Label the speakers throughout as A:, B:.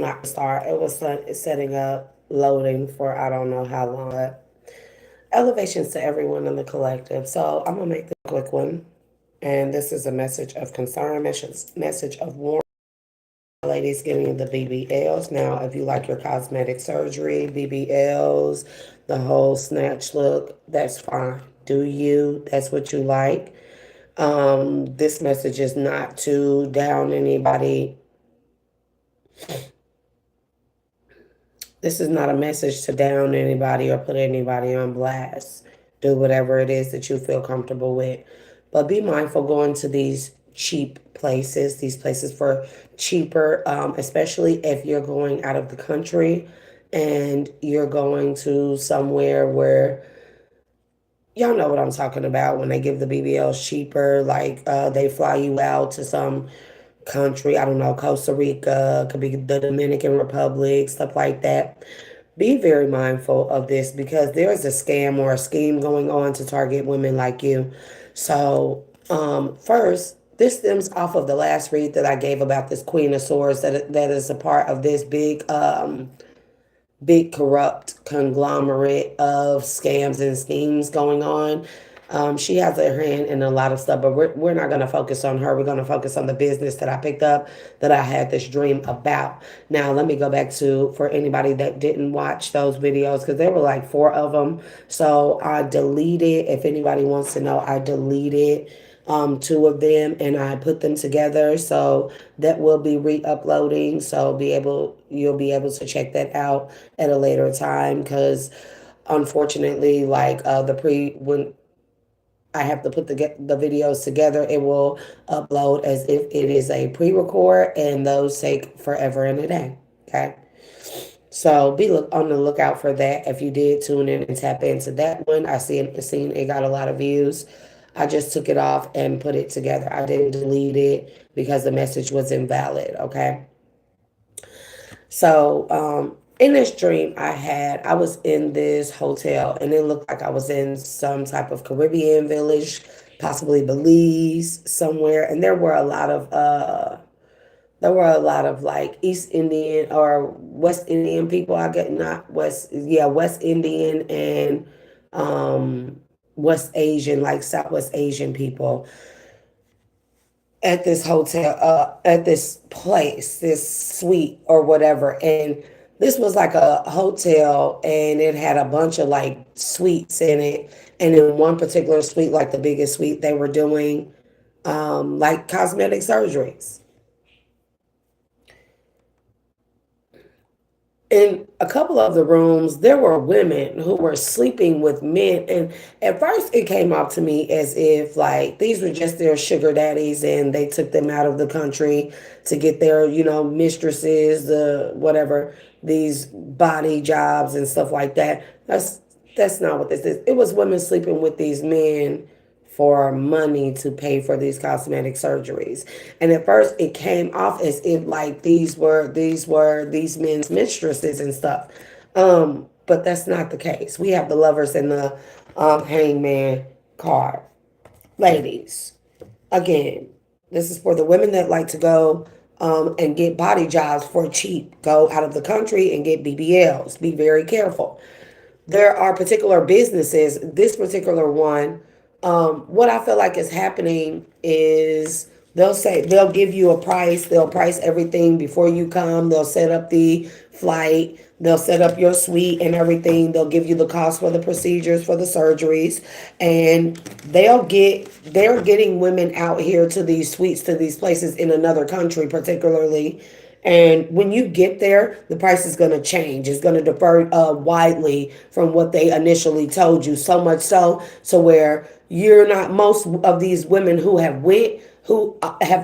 A: not start. It was setting up, loading for I don't know how long. But elevations to everyone in the collective. So I'm gonna make this a quick one, and this is a message of concern, message of warning. Ladies giving you the BBLs. Now, if you like your cosmetic surgery, BBLs, the whole snatch look, that's fine. Do you? That's what you like. This message is not to down anybody. This is not a message to down anybody or put anybody on blast. Do whatever it is that you feel comfortable with. But be mindful going to these cheap places, these places for cheaper, especially if you're going out of the country and you're going to somewhere where y'all know what I'm talking about when they give the BBLs cheaper, like they fly you out to some country, I don't know, Costa Rica, could be the Dominican Republic, stuff like that. Be very mindful of this because there is a scam or a scheme going on to target women like you. So, first, this stems off of the last read that I gave about this Queen of Swords that is a part of this big corrupt conglomerate of scams and schemes going on. She has her hand in a lot of stuff, but we're not going to focus on her. We're going to focus on the business that I picked up that I had this dream about. Now, let me go back to, for anybody that didn't watch those videos, because there were like 4 of them. So I deleted, if anybody wants to know, I deleted 2 of them and I put them together. So that will be re-uploading. So you'll be able to check that out at a later time because unfortunately, like when I have to put the videos together, it will upload as if it is a pre-record, and those take forever and a day. Okay. So be on the lookout for that. If you did tune in and tap into that one, seen it got a lot of views. I just took it off and put it together. I didn't delete it because the message was invalid. Okay. So in this dream I was in this hotel and it looked like I was in some type of Caribbean village, possibly Belize somewhere, and there were a lot of like East Indian or West Indian people. I get not West, yeah, West Indian and um, West Asian, like Southwest Asian people at this hotel, at this place, this suite or whatever. And this was like a hotel and it had a bunch of like suites in it. And in one particular suite, like the biggest suite, they were doing like cosmetic surgeries. In a couple of the rooms, there were women who were sleeping with men. And at first, it came off to me as if, like, these were just their sugar daddies and they took them out of the country to get their, mistresses, the whatever, these body jobs and stuff like that. That's not what this is. It was women sleeping with these men for money to pay for these cosmetic surgeries. And at first it came off as if like these were these men's mistresses and stuff. But that's not the case. We have the lovers and the hangman card. Ladies, again, this is for the women that like to go and get body jobs for cheap. Go out of the country and get BBLs. Be very careful. There are particular businesses, this particular one, what I feel like is happening is they'll give you a price, they'll price everything before you come, they'll set up the flight, they'll set up your suite and everything, they'll give you the cost for the procedures, for the surgeries, and they're getting women out here to these suites, to these places in another country particularly. And when you get there, the price is going to change. It's going to differ widely from what they initially told you. So much so where you're not, most of these women who have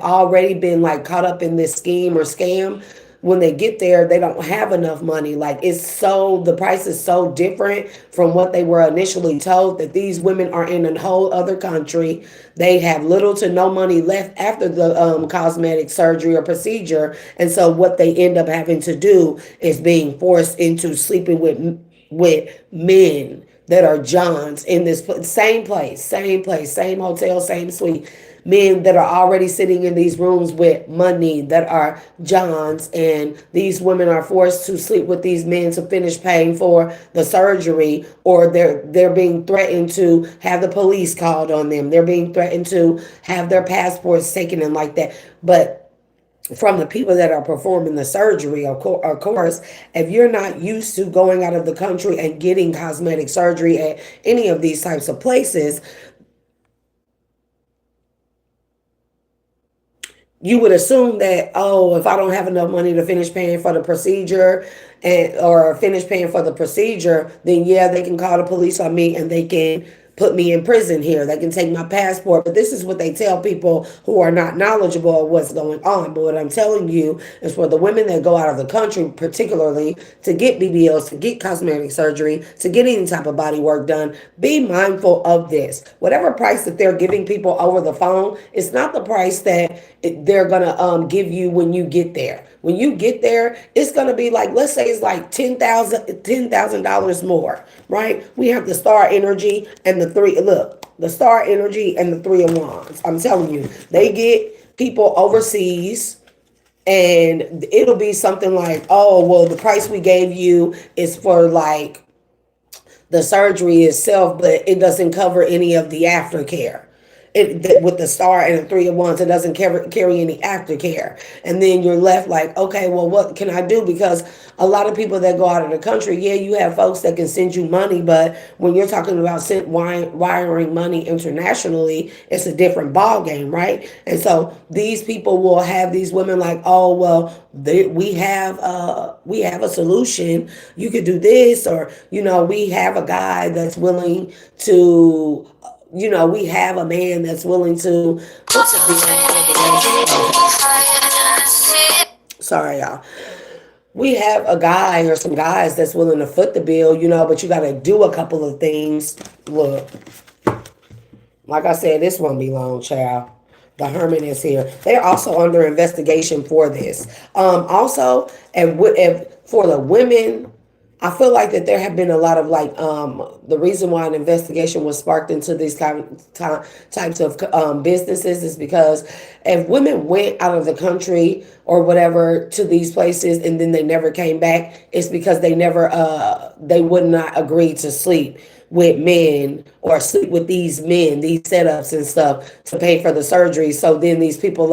A: already been like caught up in this scheme or scam, when they get there, they don't have enough money. Like the price is so different from what they were initially told that these women are in a whole other country. They have little to no money left after the cosmetic surgery or procedure. And so what they end up having to do is being forced into sleeping with men that are Johns in this same place, same hotel, same suite. men that are already sitting in these rooms with money that are Johns, and these women are forced to sleep with these men to finish paying for the surgery, or they're being threatened to have the police called on them. They're being threatened to have their passports taken and like that. But from the people that are performing the surgery, of course, if you're not used to going out of the country and getting cosmetic surgery at any of these types of places, you would assume that, oh, if I don't have enough money to finish paying for the procedure or finish paying for the procedure, then yeah, they can call the police on me and they can put me in prison here. They can take my passport. But this is what they tell people who are not knowledgeable of what's going on. But what I'm telling you is, for the women that go out of the country, particularly to get BBLs, to get cosmetic surgery, to get any type of body work done, be mindful of this. Whatever price that they're giving people over the phone, it's not the price that they're going to give you when you get there. When you get there, it's going to be like, let's say it's like $10,000 more, right? We have the star energy and the three, look, the star energy and the three of wands. I'm telling you, they get people overseas, and it'll be something like, oh, well, the price we gave you is for like the surgery itself, but it doesn't cover any of the aftercare. With the star and the three of wands, it doesn't carry any aftercare. And then you're left like, okay, well, what can I do? Because a lot of people that go out of the country, yeah, you have folks that can send you money, but when you're talking about wiring money internationally, it's a different ball game, right? And so these people will have these women like, oh, well, we have a solution. You could do this, or we have a guy that's willing to. We have a man that's willing to put sorry, y'all. We have a guy or some guys that's willing to foot the bill, but you got to do a couple of things. Look, like I said, this won't be long, child. The Hermit is here. They're also under investigation for this. Also, and for the women, I feel like that there have been a lot of the reason why an investigation was sparked into these types of businesses is because if women went out of the country or whatever to these places and then they never came back, it's because they would not agree to sleep with men or sleep with these men, these setups and stuff to pay for the surgery. So then these people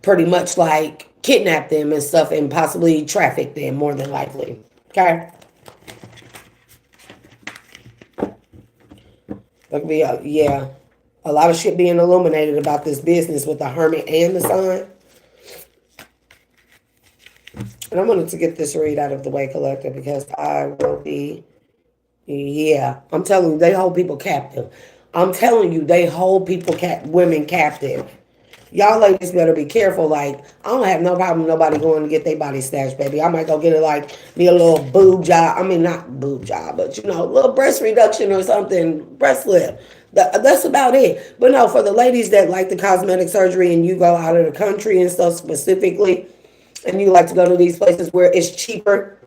A: pretty much kidnap them and stuff and possibly traffic them, more than likely. Okay. That could be a lot of shit being illuminated about this business with the Hermit and the Sun. And I wanted to get this read out of the way, collective, because I will be, I'm telling you, they hold people captive. I'm telling you, they hold women captive. Y'all ladies better be careful. I don't have no problem with nobody going to get their body snatched, baby. I might go get it me a little boob job. I mean, not boob job, but a little breast reduction or something, breast lift. That's about it. But no, for the ladies that like the cosmetic surgery and you go out of the country and stuff specifically, and you like to go to these places where it's cheaper,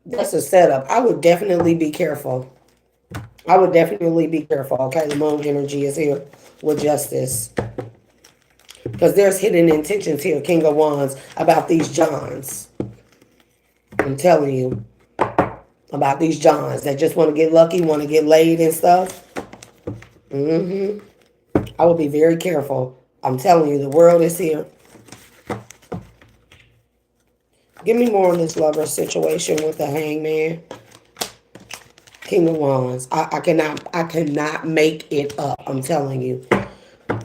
A: that's a setup. I would definitely be careful. Okay, the moon energy is here with justice. Because there's hidden intentions here, King of Wands, about these Johns. I'm telling you about these Johns that just want to get lucky, want to get laid and stuff. I will be very careful. I'm telling you, the world is here. Give me more on this lover situation with the Hangman. King of Wands. I cannot make it up. I'm telling you.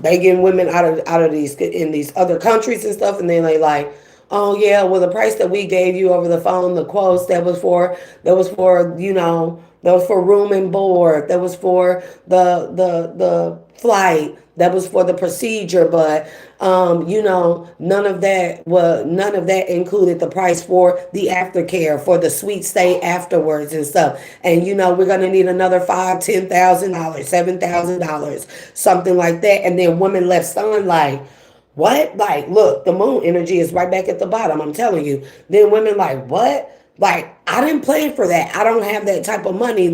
A: They getting women out of these other countries and stuff, and then they oh yeah, well the price that we gave you over the phone, the quotes that was for room and board, that was for the flight, that was for the procedure, but none of that included the price for the aftercare, for the sweet stay afterwards and stuff. And we're gonna need another $5,000, $10,000, $7,000, something like that. And then women left stunned what? Look, the moon energy is right back at the bottom. I'm telling you. Then women what? I didn't plan for that. I don't have that type of money.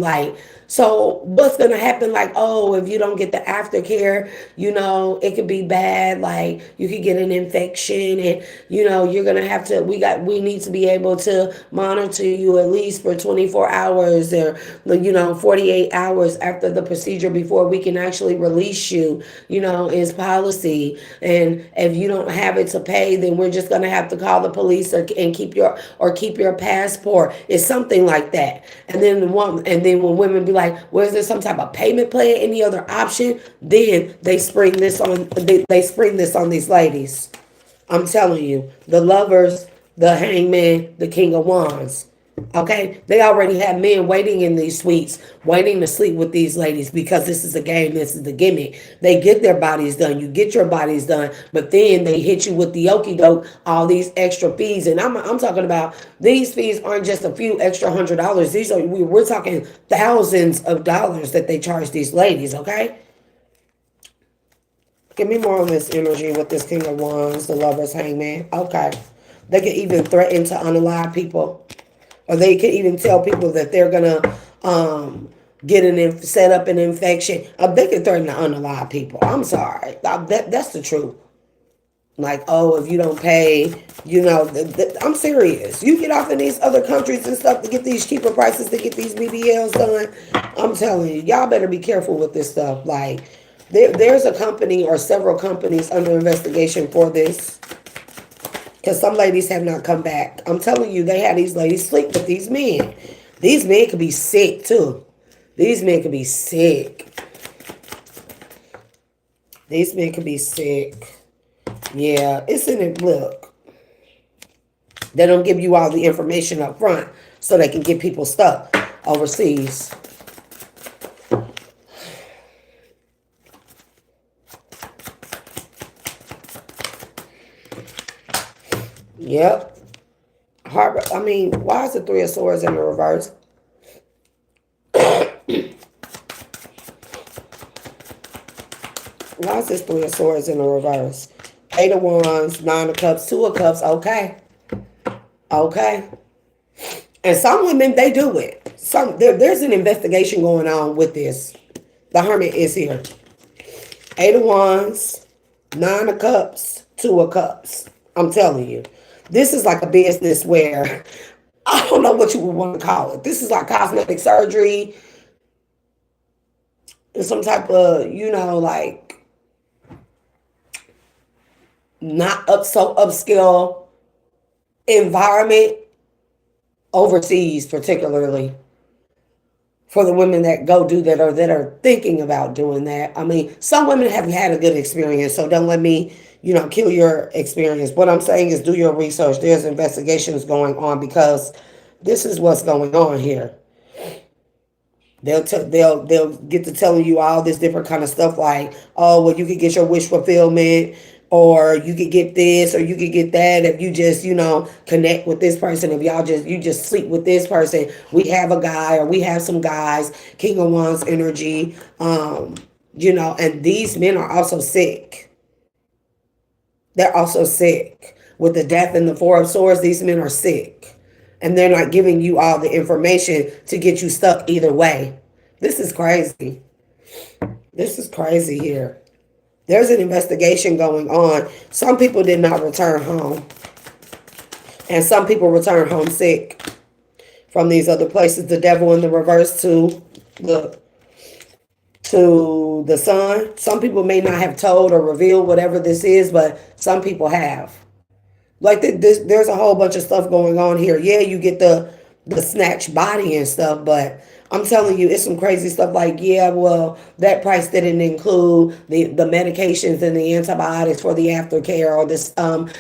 A: So what's gonna happen? Like, oh, if you don't get the aftercare, it could be bad. Like you could get an infection, and you're gonna have to. We need to be able to monitor you at least for 24 hours, or 48 hours after the procedure before we can actually release you. Is policy. And if you don't have it to pay, then we're just gonna have to call the police, and keep your passport. It's something like that. And then when women be like, "Well, is there some type of payment plan? Any other option?" Then they spring this on these ladies. I'm telling you, the lovers, the hangman, the king of wands. Okay, they already have men waiting in these suites, waiting to sleep with these ladies because this is a game, this is the gimmick. They get their bodies done, you get your bodies done, but then they hit you with the okie doke, all these extra fees. And I'm talking about these fees aren't just a few extra $100. We're talking thousands of dollars that they charge these ladies. Okay, give me more on this energy with this king of wands, the lovers, hangman. Okay, they can even threaten to unalive people. Or they could even tell people that they're gonna set up an infection. They could threaten to unalive people. I'm sorry, that's the truth. Like, oh, if you don't pay, I'm serious. You get off in these other countries and stuff to get these cheaper prices to get these BBLs done. I'm telling you, y'all better be careful with this stuff. Like, there's a company or several companies under investigation for this. Because some ladies have not come back. I'm telling you, they had these ladies sleep with these men. These men could be sick too. These men could be sick. These men could be sick. Yeah, it's in it. Look, they don't give you all the information up front so they can get people stuck overseas. Yep. Why is the Three of Swords in the reverse? Why is this Three of Swords in the reverse? Eight of Wands, Nine of Cups, Two of Cups. Okay. Okay. And some women, they do it. There's an investigation going on with this. The Hermit is here. Eight of Wands, Nine of Cups, Two of Cups. I'm telling you. This is like a business where, I don't know what you would want to call it. This is like cosmetic surgery. Some type of, like, not so upscale environment overseas, particularly for the women that go do that or that are thinking about doing that. Some women have had a good experience, so don't let me kill your experience. What I'm saying is do your research. There's investigations going on because this is what's going on here. They'll get to telling you all this different kind of stuff like, oh, well, you could get your wish fulfillment, or you could get this, or you could get that if you just, connect with this person. If you just sleep with this person, we have a guy or we have some guys, King of Wands energy, and these men are also sick. They're also sick. With the Death and the Four of Swords, these men are sick. And they're not giving you all the information to get you stuck either way. This is crazy. This is crazy here. There's an investigation going on. Some people did not return home. And some people return home sick from these other places. The Devil in the reverse to the Sun. Some people may not have told or revealed whatever this is, but some people have. Like there's a whole bunch of stuff going on here. Yeah, you get the snatch body and stuff, but I'm telling you, it's some crazy stuff like, yeah, well, that price didn't include the medications and the antibiotics for the aftercare, or this like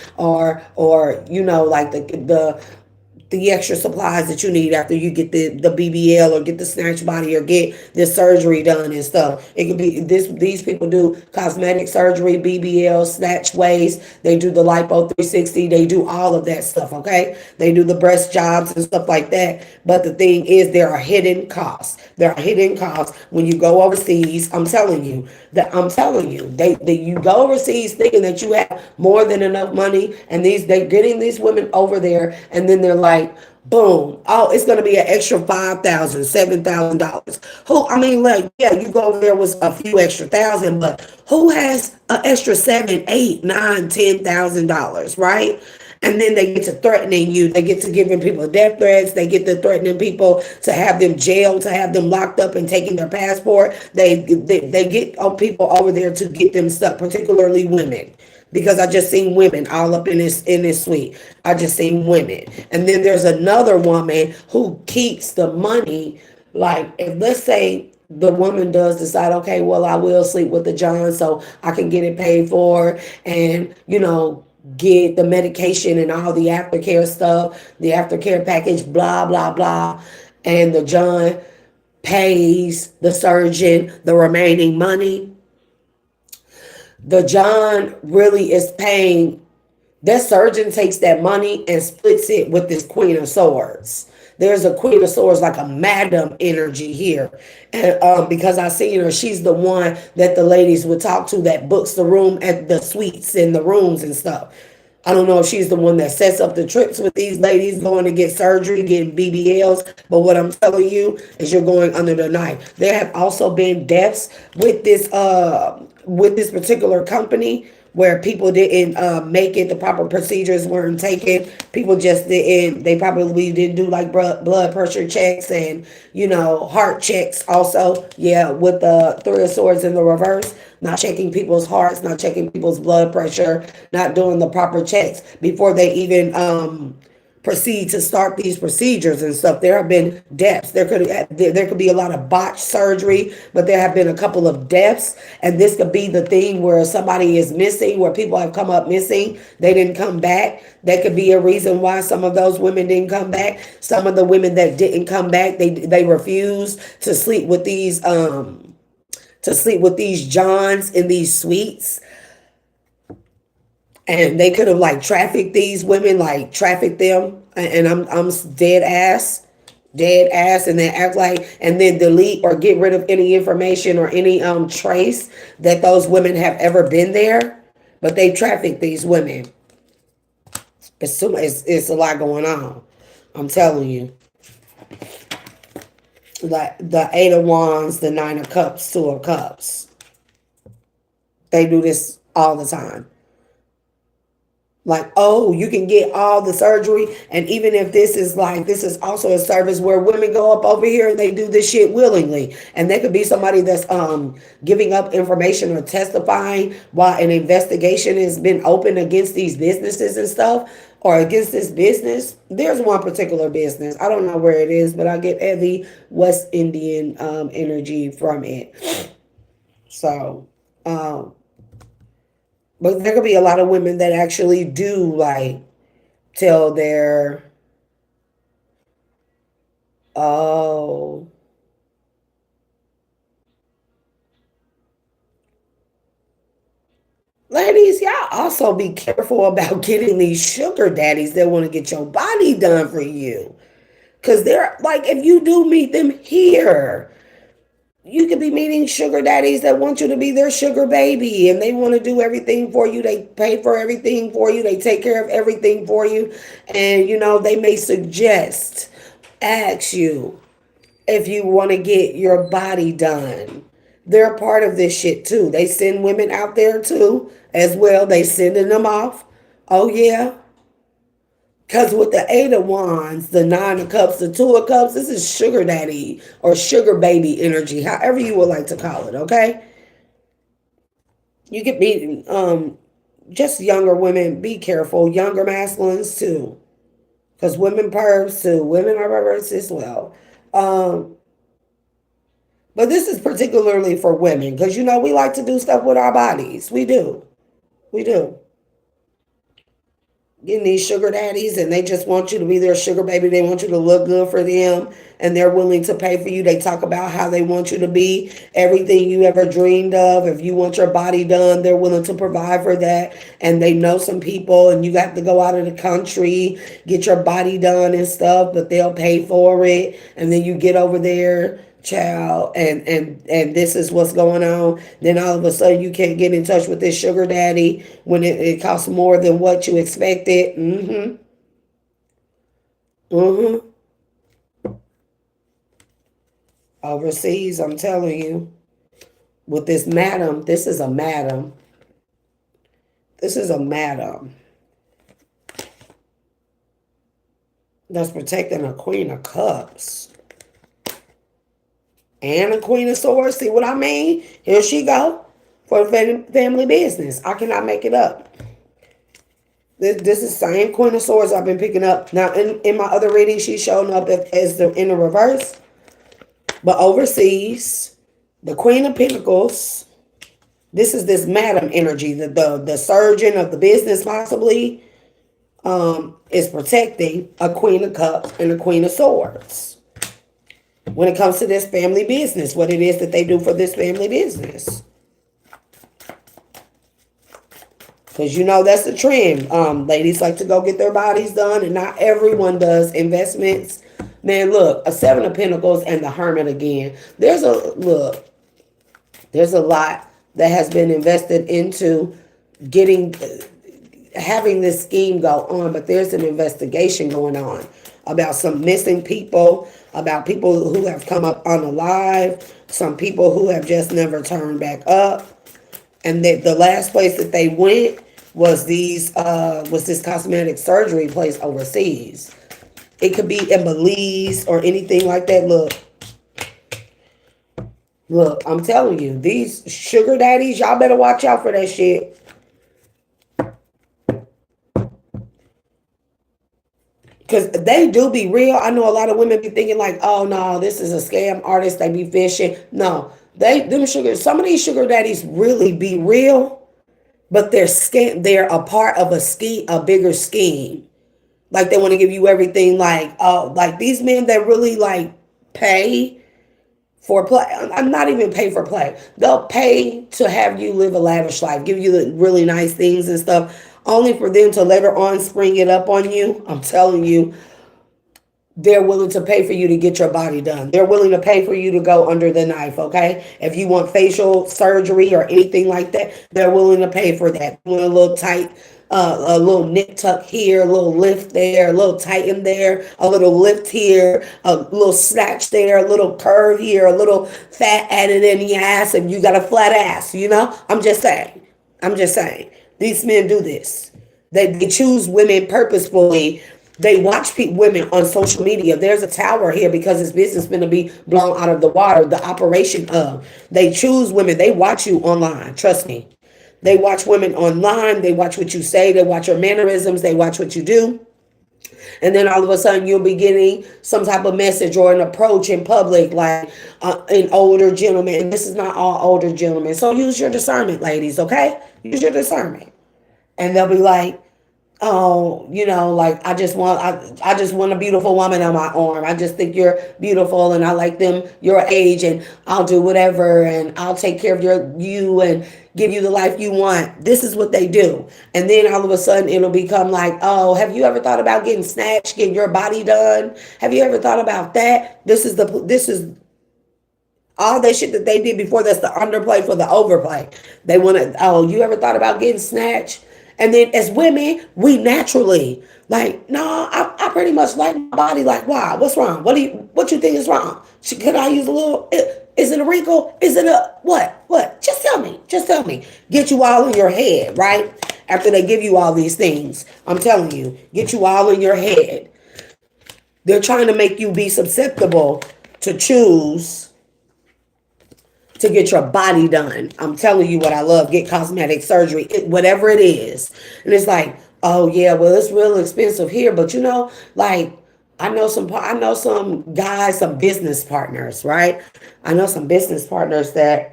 A: the extra supplies that you need after you get the BBL or get the snatch body or get this surgery done and stuff. It could be these people do cosmetic surgery, BBL, snatch waist. They do the lipo 360. They do all of that stuff. Okay. They do the breast jobs and stuff like that. But the thing is, there are hidden costs. There are hidden costs when you go overseas. I'm telling you, you go overseas thinking that you have more than enough money, and they're getting these women over there, and then they're like, Boom. Oh, it's gonna be an extra $5,000, $7,000. Who? I mean, like, yeah, you go over there with a few extra thousand, but who has an extra seven, eight, nine, $10,000, right? And then they get to threatening you. They get to giving people death threats. They get to threatening people to have them jailed, to have them locked up and taking their passport. They get people over there to get them stuck, particularly women, because I just seen women all up in this suite. I just seen women. And then there's another woman who keeps the money. Like, if let's say the woman does decide, okay, well, I will sleep with the John so I can get it paid for, and get the medication and all the aftercare stuff, the aftercare package, blah blah blah, and the John pays the surgeon the remaining money. The John really is paying. That surgeon takes that money and splits it with this Queen of Swords. There's a Queen of Swords, like a madam energy here. And because I seen her, she's the one that the ladies would talk to, that books the room at the suites and the rooms and stuff. I don't know if she's the one that sets up the trips with these ladies going to get surgery, getting BBLs. But what I'm telling you is you're going under the knife. There have also been deaths with this particular company, where people didn't make it. The proper procedures weren't taken. People just didn't. They probably didn't do like blood pressure checks and heart checks. Also, yeah, with the Three of Swords in the reverse, not checking people's hearts, not checking people's blood pressure, not doing the proper checks before they even proceed to start these procedures and stuff. There have been deaths. There could be a lot of botched surgery, but there have been a couple of deaths. And this could be the thing where somebody is missing, where people have come up missing. They didn't come back. That could be a reason why some of those women didn't come back. Some of the women that didn't come back, they refused to sleep with these Johns in these suites. And they could have like trafficked these women, like trafficked them, and I'm dead ass, and then act like, and then delete or get rid of any information or any trace that those women have ever been there. But they trafficked these women. It's a lot going on. I'm telling you. Like the Eight of Wands, the Nine of Cups, Two of Cups. They do this all the time. Like, oh, you can get all the surgery. And even if this is also a service where women go up over here and they do this shit willingly. And there could be somebody that's giving up information or testifying while an investigation has been opened against these businesses and stuff, or against this business. There's one particular business. I don't know where it is, but I get heavy West Indian energy from it. So, but there could be a lot of women that actually do like tell their, oh, ladies, y'all also be careful about getting these sugar daddies that want to get your body done for you. Because they're like, if you do meet them here, you could be meeting sugar daddies that want you to be their sugar baby, and they want to do everything for you. They pay for everything for you. They take care of everything for you. And, they may ask you if you want to get your body done. They're part of this shit too. They send women out there too, as well. They sending them off. Oh, yeah. Because with the Eight of Wands, the Nine of Cups, the Two of Cups, this is sugar daddy or sugar baby energy, however you would like to call it, okay? You could be just younger women. Be careful. Younger masculines too. Because women pervs too. Women are perverts as well. But this is particularly for women because, we like to do stuff with our bodies. We do. We do. Getting these sugar daddies, and they just want you to be their sugar baby. They want you to look good for them, and they're willing to pay for you. They talk about how they want you to be everything you ever dreamed of. If you want your body done, they're willing to provide for that. And they know some people, and you got to go out of the country, get your body done and stuff, but they'll pay for it. And then you get over there, child, and this is what's going on. Then all of a sudden you can't get in touch with this sugar daddy when it costs more than what you expected. Mm-hmm. Overseas, I'm telling you, with this madam, this is a madam. This is a madam that's protecting a queen of cups and a queen of swords. See what I mean? Here she go for family business. I cannot make it up. This is the same queen of swords I've been picking up. Now, in my other reading, she's showing up as in the reverse. But overseas, the queen of pentacles, this is this madam energy, the surgeon of the business possibly, is protecting a queen of cups and a queen of swords. When it comes to this family business, what it is that they do for this family business. Because you know that's the trend. Ladies like to go get their bodies done, and not everyone does investments. Man, look, a Seven of Pentacles and the Hermit again. There's a lot that has been invested into having this scheme go on, but there's an investigation going on about some missing people, about people who have come up unalive, some people who have just never turned back up. And the last place that they went was this cosmetic surgery place overseas. It could be in Belize or anything like that. Look, I'm telling you, these sugar daddies, y'all better watch out for that shit. Because they do be real. I know a lot of women be thinking like, oh no, this is a scam artist. They be fishing. No, some of these sugar daddies really be real, but they're a part of a bigger scheme. Like they want to give you everything like these men that really like pay for play. I'm not even pay for play. They'll pay to have you live a lavish life, give you the really nice things and stuff, only for them to later on spring it up on you. I'm telling you, they're willing to pay for you to get your body done. They're willing to pay for you to go under the knife, okay? If you want facial surgery or anything like that, they're willing to pay for that. You want a little tight, a little nip tuck here, a little lift there, a little tighten there, a little lift here, a little snatch there, a little curve here, a little fat added in the ass, and you got a flat ass, you know? I'm just saying. These men do this. They choose women purposefully. They watch women on social media. There's a tower here because this business is going to be blown out of the water. The operation of. They choose women. They watch you online. Trust me. They watch women online. They watch what you say. They watch your mannerisms. They watch what you do. And then all of a sudden you'll be getting some type of message or an approach in public, like an older gentleman. And this is not all older gentlemen. So use your discernment, ladies, okay? Use your discernment. And they'll be like, oh, like I just want a beautiful woman on my arm. I just think you're beautiful and I like them your age, and I'll do whatever, and I'll take care of you and give you the life you want. This is what they do. And then all of a sudden it'll become like, oh, have you ever thought about getting snatched, getting your body done? Have you ever thought about that? This is all that shit that they did before. That's the underplay for the overplay. They want to, oh, you ever thought about getting snatched? And then as women, we naturally like, no, I pretty much like my body. Like, why? What's wrong? What you think is wrong? Could I use a little, is it a wrinkle? Is it a, what? Just tell me. Get you all in your head, right? After they give you all these things, I'm telling you, get you all in your head. They're trying to make you be susceptible to choose to get your body done. I'm telling you what I love. Get cosmetic surgery, whatever it is. And it's like, oh yeah, well it's real expensive here, but like I know some guys, some business partners, right? I know some business partners that,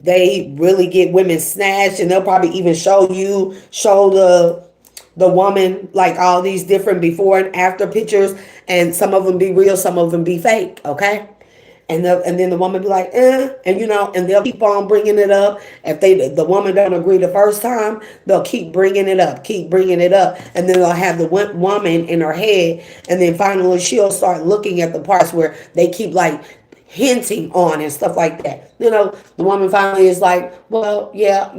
A: they really get women snatched, and they'll probably even show the woman like all these different before and after pictures, and some of them be real, some of them be fake, okay? And then the woman be like, and they'll keep on bringing it up. If the woman don't agree the first time, they'll keep bringing it up, and then they'll have the woman in her head, and then finally she'll start looking at the parts where they keep like hinting on and stuff like that. The woman finally is like, well, yeah,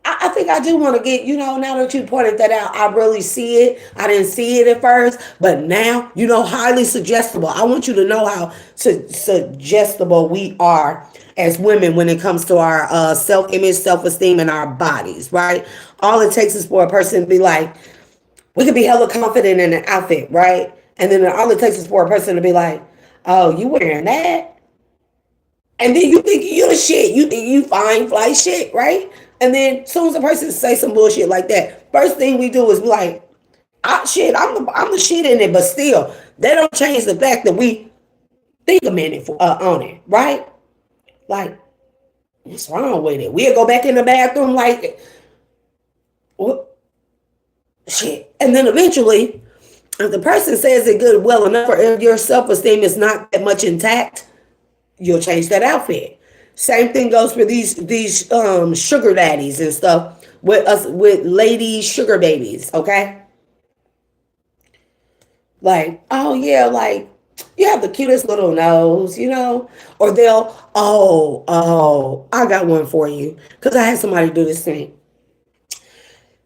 A: I think I do want to get, now that you pointed that out, I really see it. I didn't see it at first, but now, highly suggestible. I want you to know how suggestible we are as women when it comes to our self-image, self-esteem, and our bodies, right? All it takes is for a person to be like, we could be hella confident in an outfit, right? And then all it takes is for a person to be like, oh, you wearing that? And then you think you the shit. You think you fine fly shit, right? And then as soon as a person say some bullshit like that, first thing we do is be like, I'm the shit in it, but still, they don't change the fact that we think a minute on it, right? Like, what's wrong with it? We'll go back in the bathroom like, what? Shit. And then eventually, if the person says it good well enough, or if your self-esteem is not that much intact, you'll change that outfit. Same thing goes for these sugar daddies and stuff with lady sugar babies, okay? Like, oh yeah, like you have the cutest little nose, or they'll, I got one for you because I had somebody do this thing.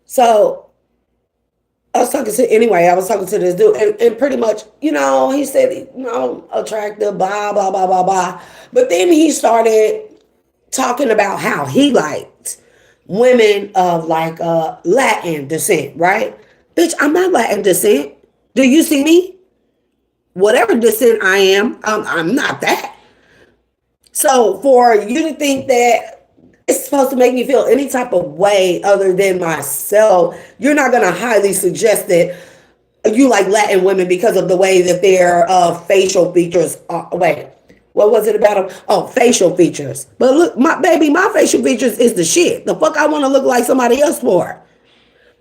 A: So I was talking to this dude, and pretty much, he said, attractive, blah, blah, blah, blah, blah. But then he started talking about how he liked women of like Latin descent, right? Bitch, I'm not Latin descent. Do you see me? Whatever descent I am, I'm not that. So for you to think that it's supposed to make me feel any type of way other than myself, you're not going to highly suggest that you like Latin women because of the way that their facial features are. Wait, what was it about them? Oh, facial features. But look, my facial features is the shit. The fuck I want to look like somebody else for?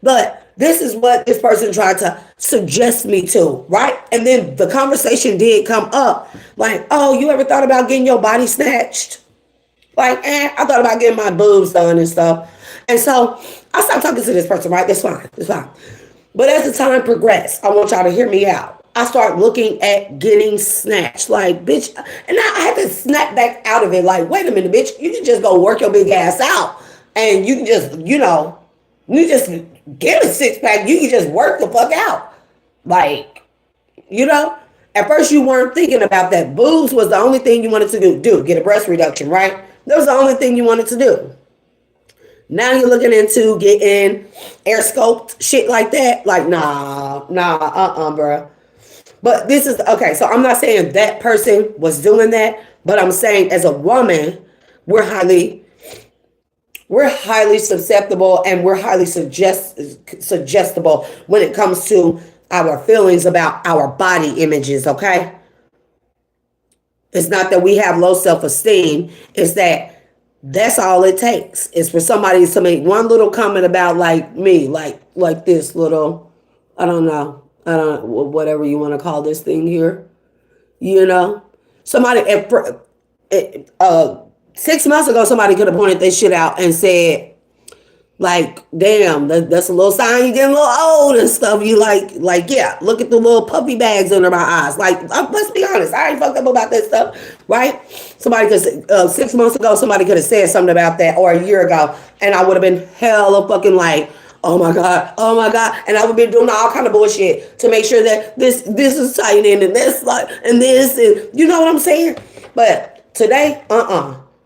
A: But this is what this person tried to suggest me to, right? And then the conversation did come up like, oh, you ever thought about getting your body snatched? Like, I thought about getting my boobs done and stuff. And so I stopped talking to this person, right? That's fine. It's fine. But as the time progressed, I want y'all to hear me out. I start looking at getting snatched. Like, bitch. And I had to snap back out of it. Like, wait a minute, bitch. You can just go work your big ass out. And you can just, you just get a six pack. You can just work the fuck out. Like, at first you weren't thinking about that. Boobs was the only thing you wanted to do. Get a breast reduction, right? That was the only thing you wanted to do. Now you're looking into getting air scoped shit like that. Like, bro. But this is, okay, so I'm not saying that person was doing that, but I'm saying as a woman, we're highly susceptible and we're highly suggestible when it comes to our feelings about our body images, okay? It's not that we have low self-esteem. It's that's all it takes. Is for somebody to make one little comment about like me, like this little, whatever you want to call this thing here. Somebody, 6 months ago, somebody could have pointed this shit out and said, like, damn, that's a little sign you're getting a little old and stuff. You like, yeah, look at the little puppy bags under my eyes. Like, let's be honest, I ain't fucked up about that stuff, right? 6 months ago, somebody could have said something about that, or a year ago, and I would have been hella fucking like, oh my God. And I would be doing all kind of bullshit to make sure that this is tight in and this, like, and this, and you know what I'm saying? But today,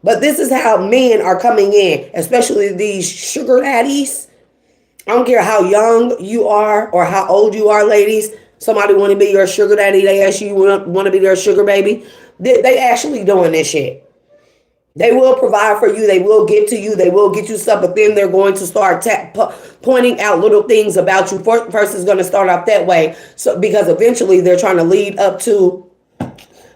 A: But this is how men are coming in, especially these sugar daddies. I don't care how young you are or how old you are, ladies. Somebody want to be your sugar daddy. They ask you want to be their sugar baby. They actually doing this shit. They will provide for you. They will give to you. They will get you stuff. But then they're going to start pointing out little things about you. First is going to start off that way. So because eventually they're trying to lead up to,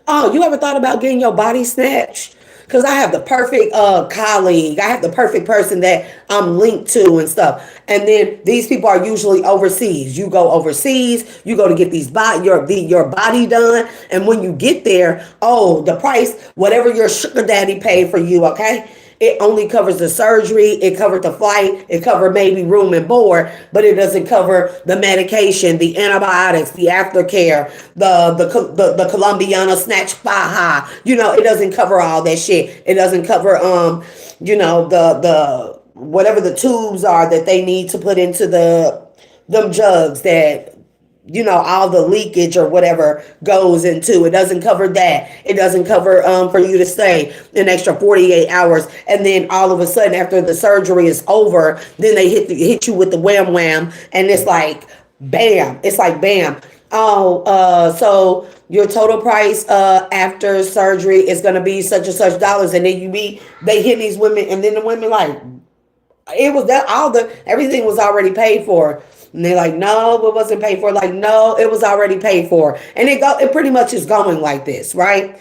A: oh, you ever thought about getting your body snatched? Because I have the perfect colleague. I have the perfect person that I'm linked to and stuff. And then these people are usually overseas. You go overseas. You go to get your body done. And when you get there, oh, the price, whatever your sugar daddy paid for you, okay? It only covers the surgery. It covered the flight. It covered maybe room and board, but it doesn't cover the medication, the antibiotics, the aftercare, the Colombiana snatch faja. It doesn't cover all that shit. It doesn't cover, the whatever the tubes are that they need to put into them jugs that all the leakage or whatever goes into. It doesn't cover that. It doesn't cover for you to stay an extra 48 hours. And then all of a sudden, after the surgery is over, then they hit you with the wham wham, and it's like bam. It's like bam. Oh, so your total price after surgery is gonna be such and such dollars, and then they hit these women, and then the women like it was that everything was already paid for. And they're like, no, it wasn't paid for. Like, no, it was already paid for. And it pretty much is going like this, right?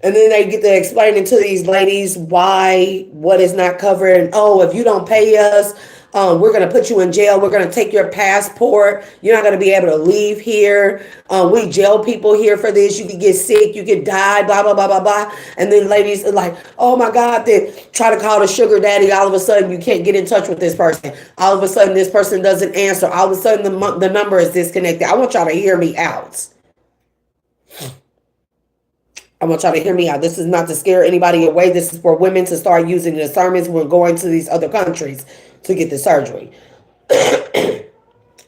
A: And then they get to explaining to these ladies what is not covered. And, oh, if you don't pay us, we're going to put you in jail. We're going to take your passport. You're not going to be able to leave here. We jail people here for this. You could get sick. You could die, blah, blah, blah, blah, blah. And then ladies are like, oh, my God, they try to call the sugar daddy. All of a sudden, you can't get in touch with this person. All of a sudden, this person doesn't answer. All of a sudden, the number is disconnected. I want y'all to hear me out. I want y'all to hear me out. This is not to scare anybody away. This is for women to start using discernments when going to these other countries to get the surgery.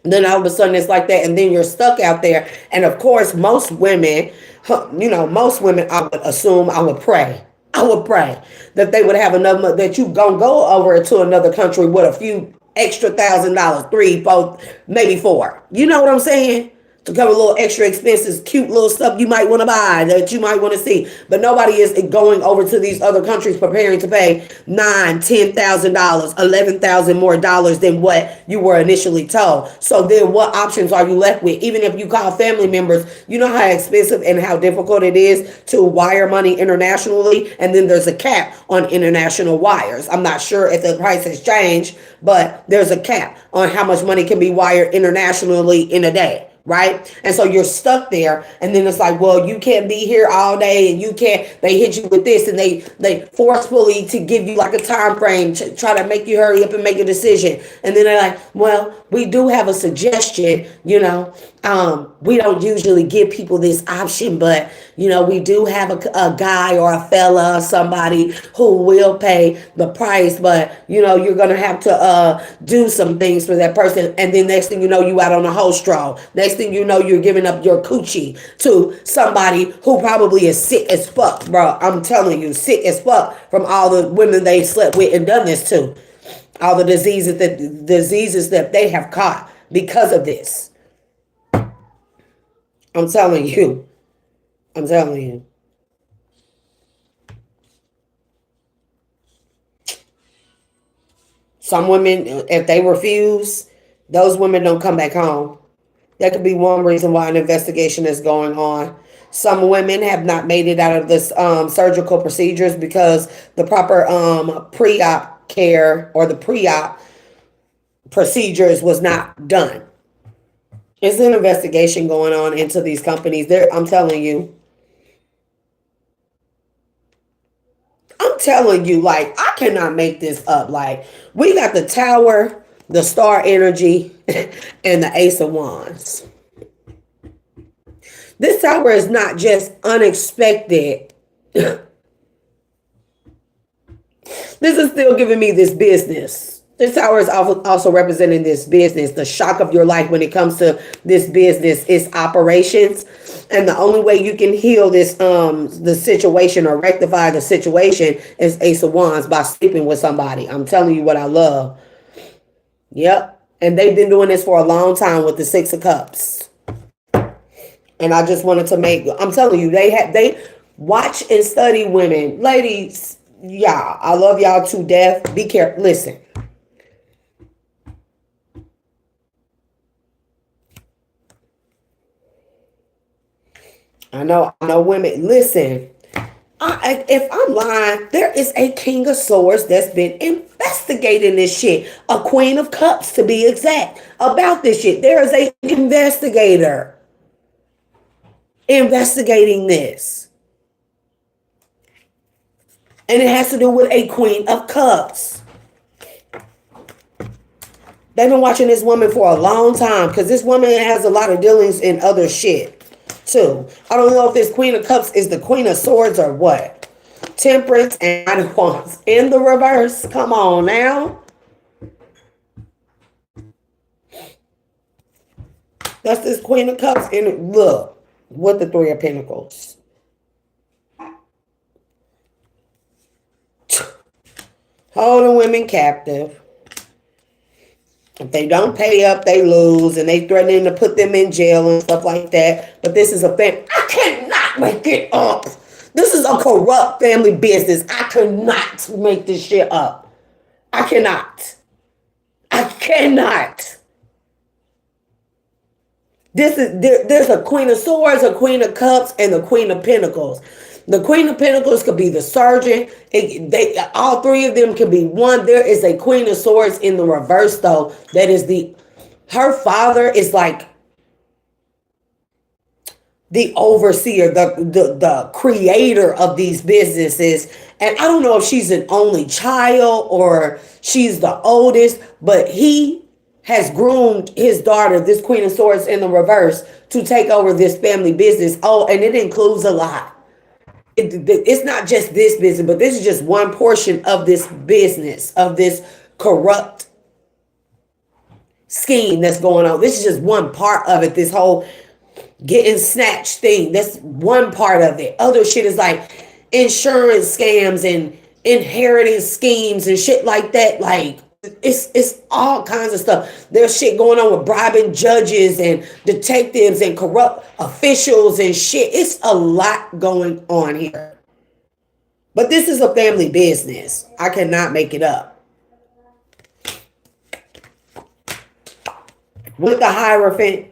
A: Then all of a sudden it's like that, and then you're stuck out there. And of course, most women, I would assume, I would pray that they would have enough, that you gonna go over to another country with a few extra $1,000, 3, 4, maybe 4. You know what I'm saying? To cover a little extra expenses, cute little stuff you might want to buy, that you might want to see. But nobody is going over to these other countries preparing to pay $9,000, $10,000, $11,000 more dollars than what you were initially told. So then what options are you left with? Even if you call family members, you know how expensive and how difficult it is to wire money internationally. And then there's a cap on international wires. I'm not sure if the price has changed, but there's a cap on how much money can be wired internationally in a day. Right? And so you're stuck there. And then it's like, well, you can't be here all day, and they hit you with this, and they forcefully to give you like a time frame to try to make you hurry up and make a decision. And then they're like, well, we do have a suggestion, we don't usually give people this option, but we do have a guy or a fella or somebody who will pay the price, but you're gonna have to do some things for that person. And then next thing you know, you out on a whole straw. Next thing you know, you're giving up your coochie to somebody who probably is sick as fuck, bro. I'm telling you, sick as fuck from all the women they slept with and done this to. All the diseases that they have caught because of this. I'm telling you. Some women, if they refuse, those women don't come back home. That could be one reason why an investigation is going on. Some women have not made it out of this surgical procedures because the proper pre-op care or the pre-op procedures was not done. There's an investigation going on into these companies. I'm telling you, like, I cannot make this up. Like, we got the Tower, the Star Energy, and the Ace of Wands. This Tower is not just unexpected. This is still giving me this business. This Tower is also representing this business. The shock of your life when it comes to this business is operations. And the only way you can heal this the situation or rectify the situation is Ace of Wands, by sleeping with somebody. I'm telling you what I love. Yep. And they've been doing this for a long time with the Six of Cups. And I just wanted to I'm telling you, they watch and study women. Ladies, yeah, I love y'all to death. Be careful. Listen. I know women. Listen, if I'm lying, there is a King of Swords that's been investigating this shit. A Queen of Cups, to be exact, about this shit. There is a investigator investigating this. And it has to do with a Queen of Cups. They've been watching this woman for a long time because this woman has a lot of dealings in other shit too. I don't know if this Queen of Cups is the Queen of Swords or what. Temperance and Knight of Wands in the reverse. Come on now. That's this Queen of Cups. And look, with the Three of Pentacles. Holding women captive. If they don't pay up, they lose, and they threatening to put them in jail and stuff like that. But this is a thing. I cannot make it up. This is a corrupt family business. I cannot make this shit up. I cannot. I cannot. There's a Queen of Swords, a Queen of Cups, and the Queen of Pentacles. The Queen of Pentacles could be the surgeon. All three of them could be one. There is a Queen of Swords in the reverse, though. That is her father is like the overseer, the creator of these businesses. And I don't know if she's an only child or she's the oldest, but he has groomed his daughter, this Queen of Swords in the reverse, to take over this family business. Oh, and it includes a lot. It's not just this business, but this is just one portion of this business, of this corrupt scheme that's going on. This is just one part of it, this whole getting snatched thing. That's one part of it. Other shit is like insurance scams and inheritance schemes and shit like that. Like, it's all kinds of stuff. There's shit going on with bribing judges and detectives and corrupt officials and shit. It's a lot going on here. But this is a family business. I cannot make it up. With the Hierophant,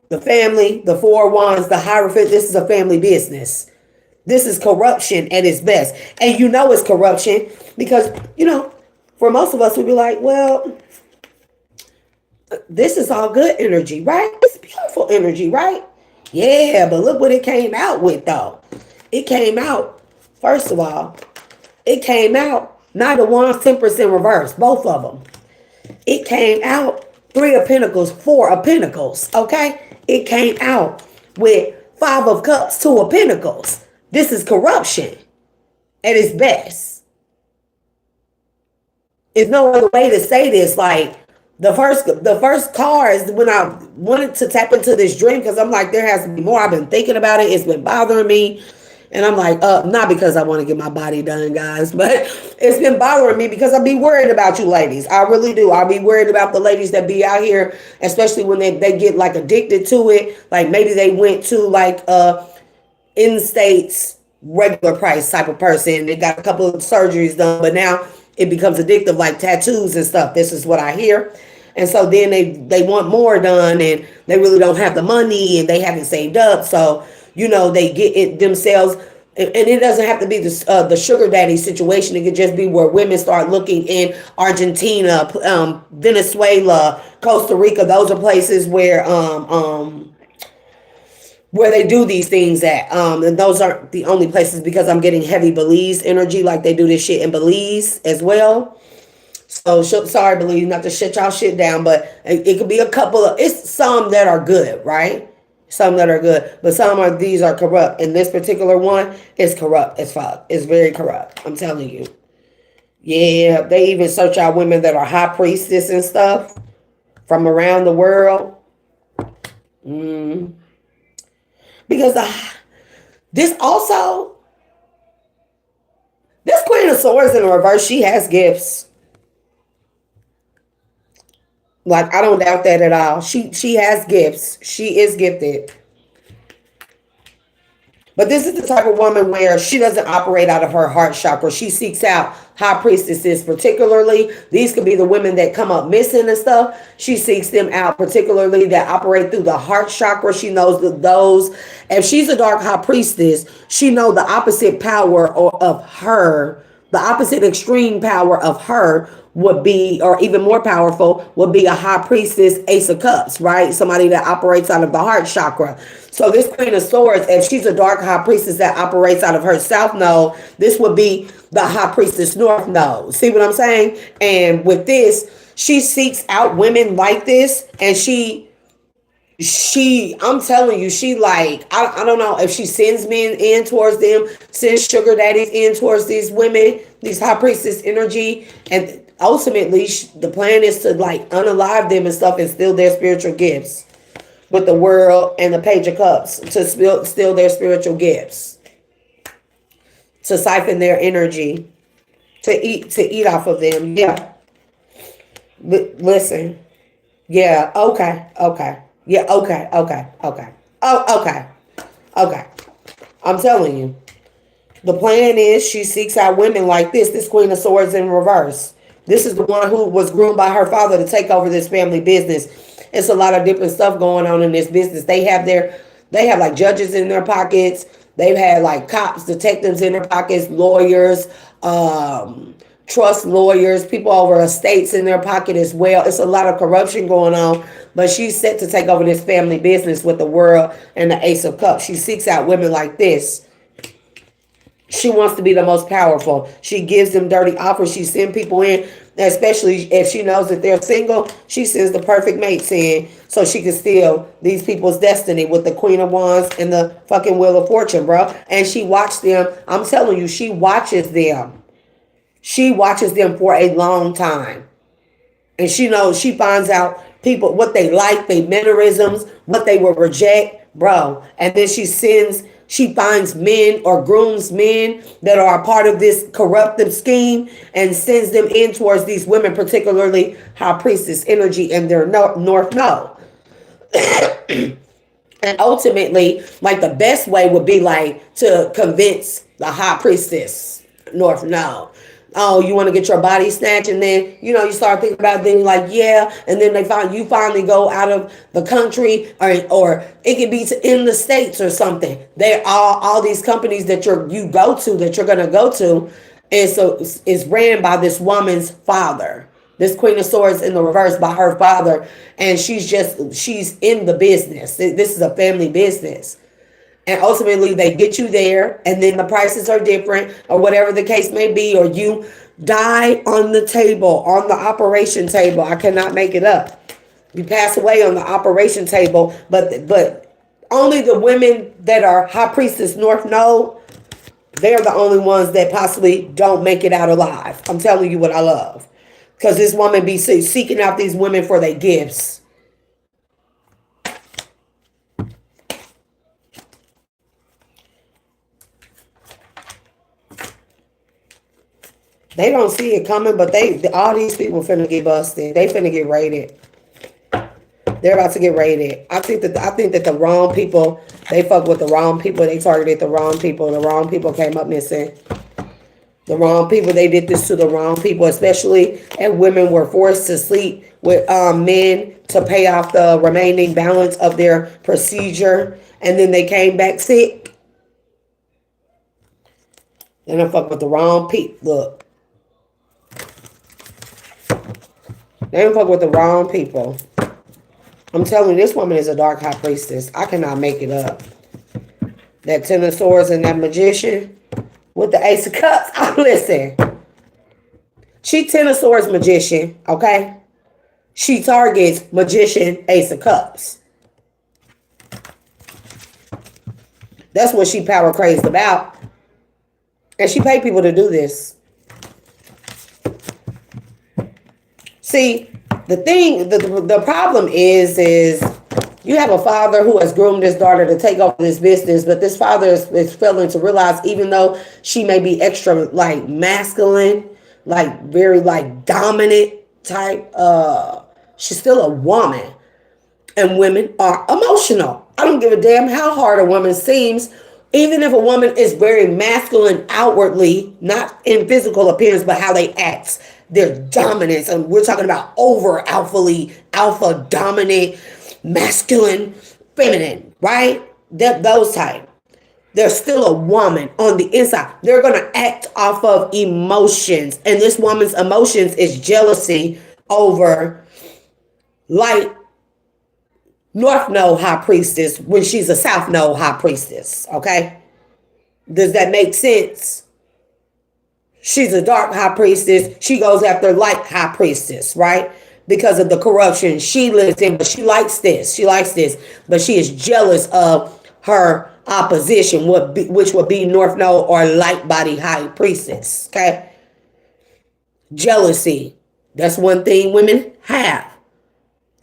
A: the family, the Four of Wands, the Hierophant, this is a family business. This is corruption at its best. And you know it's corruption because, you know, for most of us, we'd be like, well, this is all good energy, right? It's beautiful energy, right? Yeah, but look what it came out with, though. It came out, first of all, it came out Knight of Wands, Temperance in reverse, both of them. It came out Three of Pentacles, Four of Pentacles, okay? It came out with Five of Cups, Two of Pentacles. This is corruption at its best. There's no other way to say this. Like the first card when I wanted to tap into this dream, because I'm like, there has to be more. I've been thinking about it. It's been bothering me. And I'm like, not because I want to get my body done, guys, but it's been bothering me because I be worried about you ladies. I really do. I'll be worried about the ladies that be out here, especially when they get like addicted to it. Like maybe they went to like in states regular price type of person. They got a couple of surgeries done, but now it becomes addictive, like tattoos and stuff. This is what I hear. And so then they want more done and they really don't have the money and they haven't saved up. So, you know, they get it themselves. And it doesn't have to be the sugar daddy situation. It could just be where women start looking in Argentina, Venezuela, Costa Rica. Those are places where they do these things at. And those aren't the only places because I'm getting heavy Belize energy, like they do this shit in Belize as well. So sorry, Belize, not to shut y'all shit down, but it could be a couple of, it's some that are good, right? Some that are good, but these are corrupt. And this particular one is corrupt as fuck. It's very corrupt. I'm telling you. Yeah, they even search out women that are high priestess and stuff from around the world. Because this Queen of Swords in reverse, she has gifts. Like, I don't doubt that at all. She has gifts. She is gifted. But this is the type of woman where she doesn't operate out of her heart chakra. She seeks out high priestesses particularly. These could be the women that come up missing and stuff. She seeks them out particularly that operate through the heart chakra. She knows that those, if she's a dark high priestess, she knows the opposite power of her, the opposite extreme power of her would be, or even more powerful, would be a high priestess, Ace of Cups, right? Somebody that operates out of the heart chakra. So this Queen of Swords, if she's a dark high priestess that operates out of her south node, this would be the high priestess north node. See what I'm saying? And with this, she seeks out women like this, and she I'm telling you, she like, I don't know if she sends men in towards them, sends sugar daddies in towards these women, these high priestess energy. And ultimately, the plan is to like unalive them and stuff and steal their spiritual gifts with the world and the page of cups, to steal their spiritual gifts, to siphon their energy, to eat off of them. Yeah. Listen. Yeah, okay. Yeah, okay. Oh, okay. I'm telling you. The plan is she seeks out women like this Queen of Swords in reverse. This is the one who was groomed by her father to take over this family business. It's a lot of different stuff going on in this business. They have like judges in their pockets. They've had like cops, detectives in their pockets, lawyers, trust lawyers, people over estates in their pocket as well. It's a lot of corruption going on, but she's set to take over this family business with the world and the Ace of Cups. She seeks out women like this. She wants to be the most powerful. She gives them dirty offers. She sends people in, especially if she knows that they're single. She sends the perfect mates in so she can steal these people's destiny with the Queen of Wands and the fucking Wheel of Fortune, bro. And she watched them. I'm telling you, she watches them. She watches them for a long time. And she knows, she finds out people, what they like, their mannerisms, what they will reject, bro. And then she finds men or grooms men that are a part of this corruptive scheme and sends them in towards these women, particularly high priestess energy and their north node. And ultimately, like the best way would be like to convince the high priestess north node. Oh, you want to get your body snatched, and then you start thinking about things like, yeah, and then you finally go out of the country, or it could be in the States or something. They all these companies that you're gonna go to, and so it's ran by this woman's father, this Queen of Swords in the reverse, by her father, and she's in the business. This is a family business. And ultimately, they get you there, and then the prices are different, or whatever the case may be, or you die on the table, on the operation table. I cannot make it up. You pass away on the operation table, but only the women that are high priestess north node, they're the only ones that possibly don't make it out alive. I'm telling you what I love, because this woman be seeking out these women for their gifts. They don't see it coming, but all these people finna get busted. They finna get raided. They're about to get raided. I think that the wrong people, they fuck with the wrong people. They targeted the wrong people. The wrong people came up missing. The wrong people, they did this to the wrong people, especially if women were forced to sleep with men to pay off the remaining balance of their procedure, and then they came back sick. Then I fuck with the wrong people. Look. They don't fuck with the wrong people. I'm telling you, this woman is a dark high priestess. I cannot make it up. That Ten of Swords and that magician with the Ace of Cups. Listen. She Ten of Swords magician, okay? She targets magician Ace of Cups. That's what she power crazed about. And she paid people to do this. See, the problem is you have a father who has groomed his daughter to take over this business, but this father is failing to realize, even though she may be extra like masculine, like very like dominant type, she's still a woman, and women are emotional. I don't give a damn how hard a woman seems. Even if a woman is very masculine outwardly, not in physical appearance, but how they act, their dominance, and we're talking about over alpha dominant, masculine, feminine, right? Those type. They're still a woman on the inside. They're going to act off of emotions. And this woman's emotions is jealousy over light North Node high priestess when she's a South Node high priestess. Okay? Does that make sense? She's a dark high priestess. She goes after light high priestess, right? because of the corruption she lives in. But she likes this. She likes this. But she is jealous of her opposition, which would be North Node or light body high priestess. Okay. Jealousy. That's one thing women have.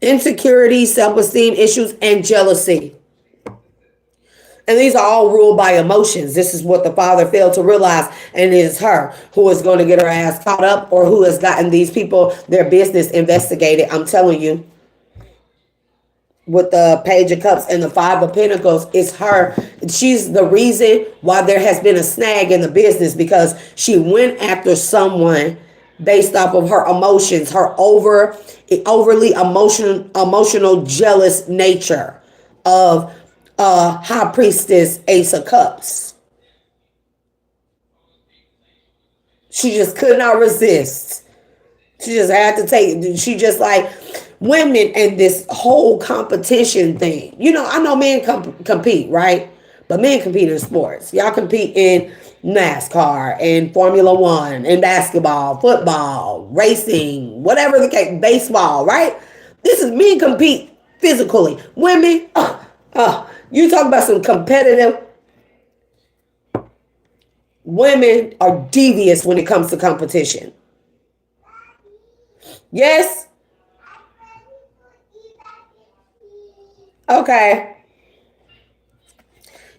A: Insecurity, self-esteem issues, and jealousy. And these are all ruled by emotions. This is what the father failed to realize. And it is her who is going to get her ass caught up, or who has gotten these people their business investigated. I'm telling you, with the Page of Cups and the Five of Pentacles, it's her. She's the reason why there has been a snag in the business, because she went after someone based off of her emotions, her overly emotional, jealous nature of High Priestess Ace of Cups. She just could not resist. She just had to take it. She just like women and this whole competition thing. You know, I know men compete, right? But men compete in sports. Y'all compete in NASCAR and Formula One and basketball, football, racing, whatever the case, baseball, right? This is men compete physically. Women, you talk about some competitive. Women are devious when it comes to competition. Yes? Okay.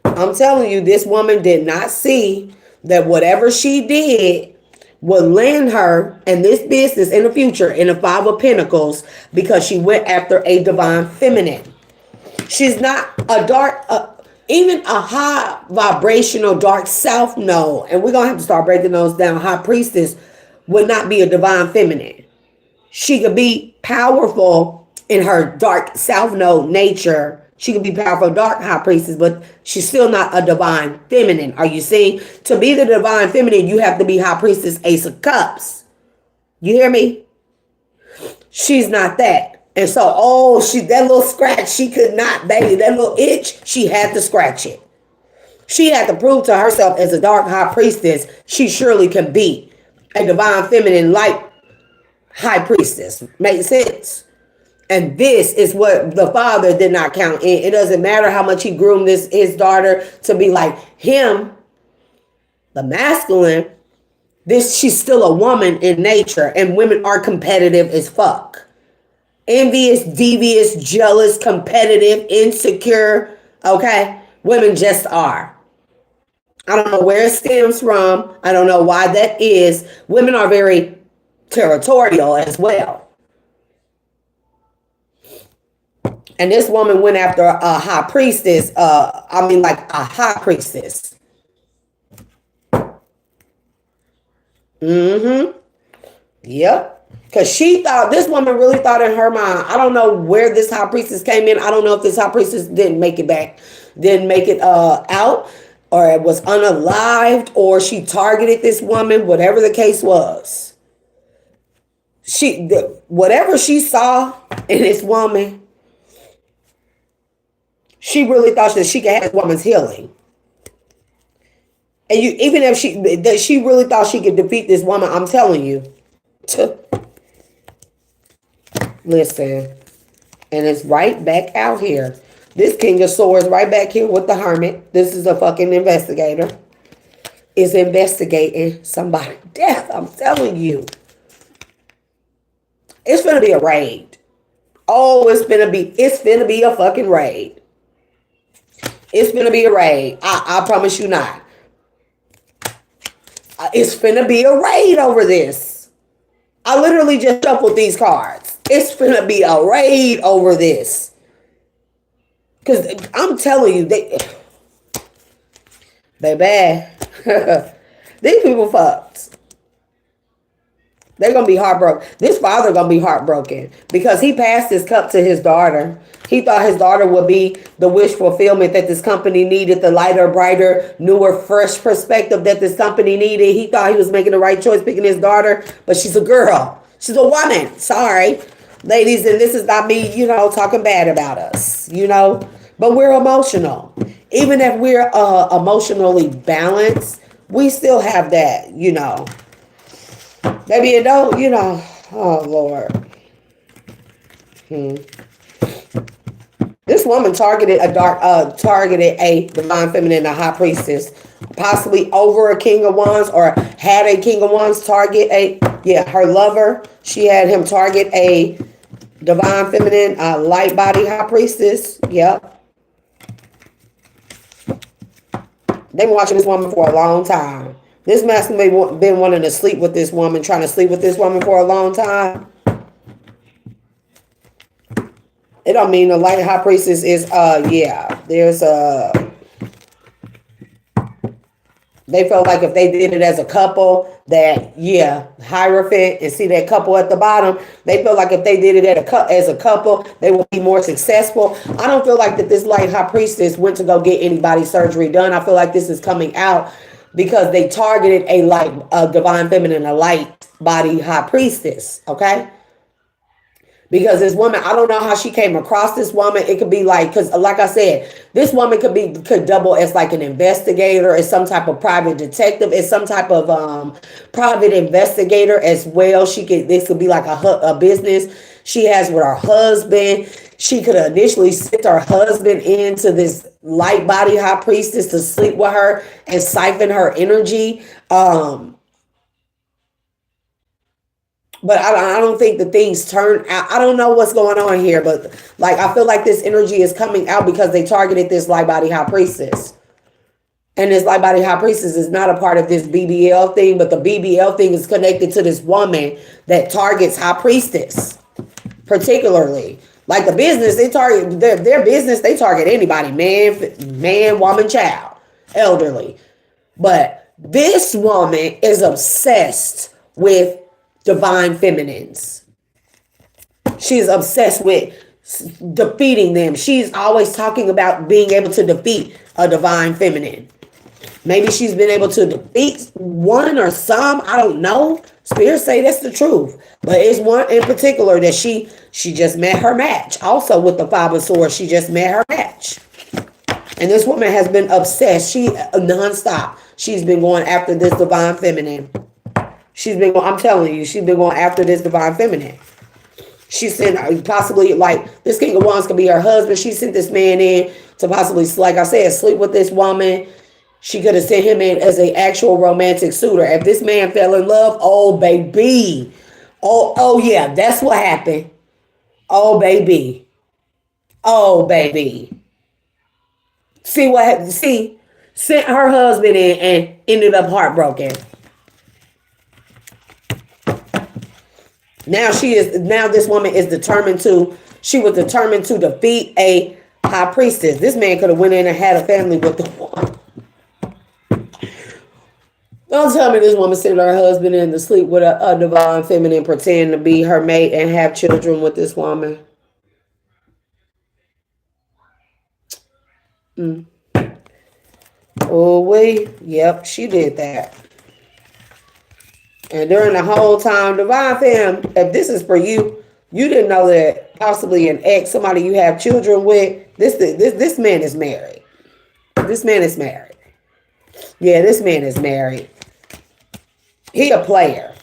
A: I'm telling you, this woman did not see that whatever she did would land her and this business in the future in the Five of Pentacles, because she went after a divine feminine. She's not a dark, even a high vibrational dark south node, and we're going to have to start breaking those down. High Priestess would not be a divine feminine. She could be powerful in her dark south node nature. She could be powerful dark high priestess, but she's still not a divine feminine. Are you seeing? To be the divine feminine, you have to be High Priestess Ace of Cups. You hear me? She's not that. And so, that little scratch, she could not, baby, that little itch, she had to scratch it. She had to prove to herself as a dark high priestess, she surely can be a divine feminine light high priestess. Makes sense? And this is what the father did not count in. It doesn't matter how much he groomed his daughter to be like him, the masculine. She's still a woman in nature, and women are competitive as fuck. Envious, devious, jealous, competitive, insecure. Okay? Women just are. I don't know where it stems from. I don't know why that is. Women are very territorial as well. And this woman went after a high priestess. Like a high priestess. Yep. Because this woman really thought in her mind, I don't know where this high priestess came in. I don't know if this high priestess didn't make it out, or it was unalived, or she targeted this woman, whatever the case was. Whatever she saw in this woman, she really thought that she could have this woman's healing. And even if she really thought she could defeat this woman, I'm telling you. Listen. And it's right back out here. This King of Swords right back here with the Hermit. This is a fucking investigator. Is investigating somebody's death. I'm telling you. It's gonna be a raid. Oh, it's gonna be a fucking raid. It's gonna be a raid. I promise you not. It's finna be a raid over this. I literally just shuffled these cards. It's finna be a raid over this. Because I'm telling you, they bad. These people fucked. They're going to be heartbroken. This father going to be heartbroken because he passed his cup to his daughter. He thought his daughter would be the wish fulfillment that this company needed, the lighter, brighter, newer, fresh perspective that this company needed. He thought he was making the right choice picking his daughter, but she's a girl. She's a woman. Sorry, ladies, and this is not me, talking bad about us, but we're emotional. Even if we're emotionally balanced, we still have that, Maybe you don't, oh Lord. This woman targeted a divine feminine, a high priestess, possibly over a king of wands, or had a king of wands target her lover. She had him target a divine feminine, light body high priestess. Yep. They've been watching this woman for a long time. This masculine been wanting to sleep with this woman, trying to sleep with this woman for a long time. It don't mean the light high priestess is, there's they felt like if they did it as a couple, that, Hierophant, and see that couple at the bottom, they felt like if they did it as a couple, they would be more successful. I don't feel like that this light high priestess went to go get anybody's surgery done. I feel like this is coming out because they targeted a divine feminine, a light body high priestess, okay? Because this woman, I don't know how she came across this woman. It could be because like I said, this woman could double as like an investigator, as some type of private detective, as some type of private investigator as well. This could be like a business she has with her husband. She could initially sent her husband into this light body high priestess to sleep with her and siphon her energy. But I don't think the things turn out. I don't know what's going on here, but I feel like this energy is coming out because they targeted this light body high priestess. And this light body high priestess is not a part of this BBL thing, but the BBL thing is connected to this woman that targets high priestess, particularly. Like the business, they target their business, they target anybody, man, woman, child, elderly. But this woman is obsessed with divine feminines. She's obsessed with defeating them. She's always talking about being able to defeat a divine feminine. Maybe she's been able to defeat one or some. I don't know. Spirits say that's the truth. But it's one in particular that she just met her match. Also with the Five of Swords, she just met her match. And this woman has been obsessed. She nonstop. She's been going after this divine feminine. I'm telling you, she's been going after this divine feminine. She sent possibly this King of Wands could be her husband. She sent this man in to possibly, like I said, sleep with this woman. She could have sent him in as an actual romantic suitor. If this man fell in love, oh baby. Oh yeah, that's what happened. Oh baby. Oh baby. See what happened? See, sent her husband in and ended up heartbroken. Now this woman is determined to defeat a high priestess. This man could have went in and had a family with the woman. Don't tell me this woman sent her husband in to sleep with a divine feminine, pretend to be her mate and have children with this woman. Yep, she did that. And during the whole time, divine fam, if this is for you, you didn't know that possibly an ex, somebody you have children with, this man is married. This man is married. Yeah, this man is married. He a player.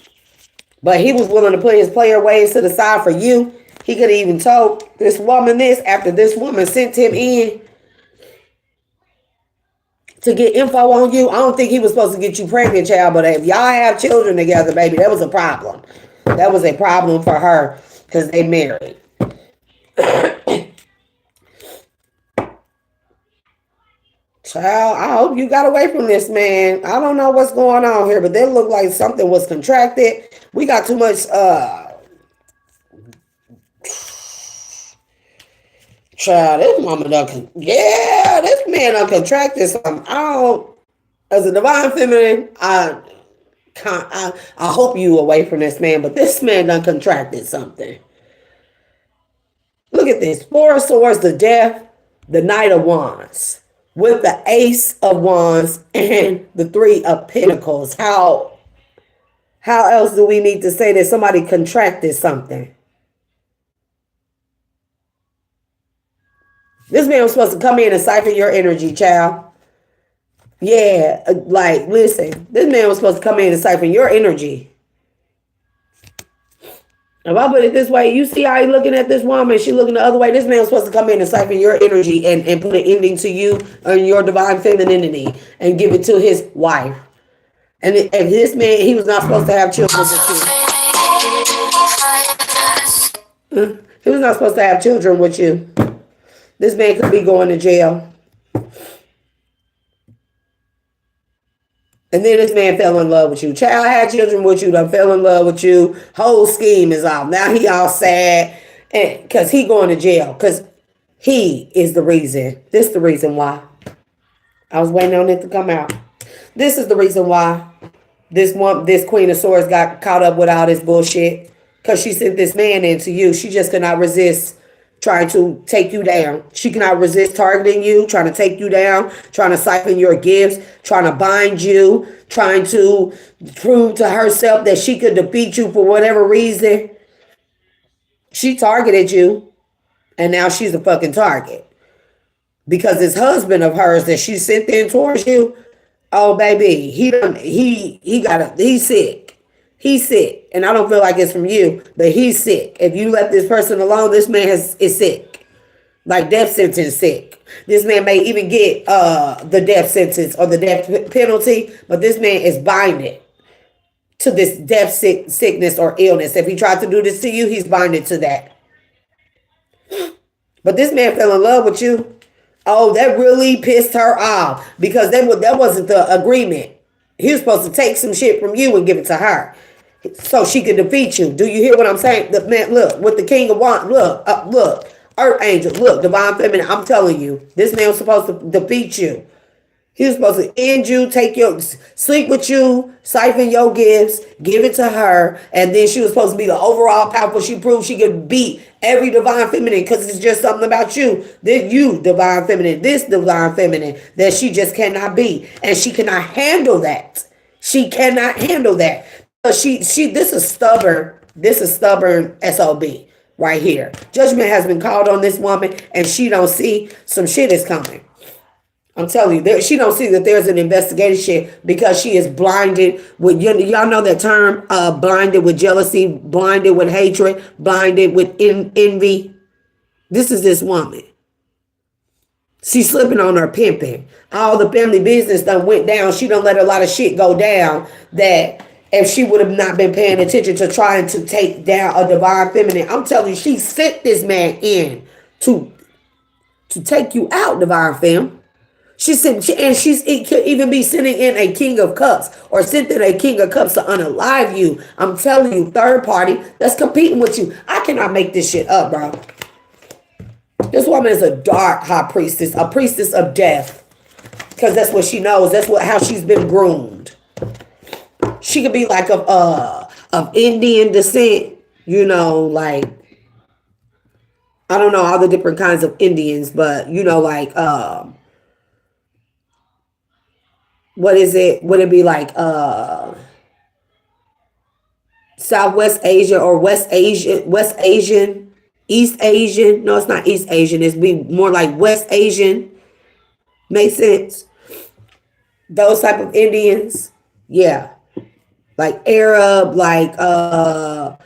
A: But he was willing to put his player ways to the side for you. He could have even told this woman this after this woman sent him in to get info on you. I don't think he was supposed to get you pregnant, child, but if y'all have children together, baby, that was a problem. That was a problem for her because they married. Child, I hope you got away from this man. I don't know what's going on here, but they look like something was contracted. We got too much child, this woman this man done contracted something. As a divine feminine, I hope you away from this man, but this man done contracted something. Look at this. Four of Swords, the Death, the Knight of Wands, with the Ace of Wands and the Three of Pentacles. How else do we need to say that somebody contracted something? This man was supposed to come in and siphon your energy, child. Yeah, listen, this man was supposed to come in and siphon your energy. If I put it this way, you see how he looking at this woman, she looking the other way. This man was supposed to come in and siphon your energy and put an ending to you and your divine femininity and give it to his wife. And this man, he was not supposed to have children with you. He was not supposed to have children with you. This man could be going to jail. And then this man fell in love with you. Child had children with you, done fell in love with you. Whole scheme is off. Now he all sad because he going to jail. Because he is the reason. This is the reason why. I was waiting on it to come out. This is the reason why this Queen of Swords got caught up with all this bullshit. Because she sent this man into you. She just could not resist trying to take you down. She cannot resist targeting you, trying to take you down, trying to siphon your gifts, trying to bind you, trying to prove to herself that she could defeat you for whatever reason. She targeted you, and now she's a fucking target. Because this husband of hers that she sent in towards you, oh baby, he's sick. He's sick, and I don't feel like it's from you, but he's sick. If you let this person alone, this man is sick, like death sentence sick. This man may even get the death sentence or the death penalty, but this man is binded to this death sickness or illness. If he tried to do this to you, he's binded to that. But this man fell in love with you. Oh, that really pissed her off because that wasn't the agreement. He was supposed to take some shit from you and give it to her so she could defeat you. Do you hear what I'm saying? The man, look, with the King of Wands, look, Earth Angel, look, Divine Feminine, I'm telling you, this man was supposed to defeat you. He was supposed to end you, sleep with you, siphon your gifts, give it to her, and then she was supposed to be the overall powerful. She proved she could beat every Divine Feminine because it's just something about you. This Divine Feminine, this Divine Feminine that she just cannot beat. And she cannot handle that. She cannot handle that. This is stubborn SOB right here. Judgment has been called on this woman, and she don't see some shit is coming. I'm telling you, she don't see that there's an investigation because she is blinded with, y'all know that term, blinded with jealousy, blinded with hatred, blinded with envy. This is this woman. She's slipping on her pimping. All the family business done went down. She done let a lot of shit go down that if she would have not been paying attention to trying to take down a Divine Feminine, I'm telling you, she sent this man in to take you out, Divine Femme. She could even be sending in a King of Cups or sending a King of Cups to unalive you. I'm telling you, third party that's competing with you. I cannot make this shit up, bro. This woman is a dark high priestess, a priestess of death, because that's what she knows. That's how she's been groomed. She could be like of Indian descent, like I don't know all the different kinds of Indians, but like what is it? Would it be like Southwest Asia or West Asian, East Asian? No, it's not East Asian. It's be more like West Asian. Make sense? Those type of Indians. Yeah. Like Arab, like I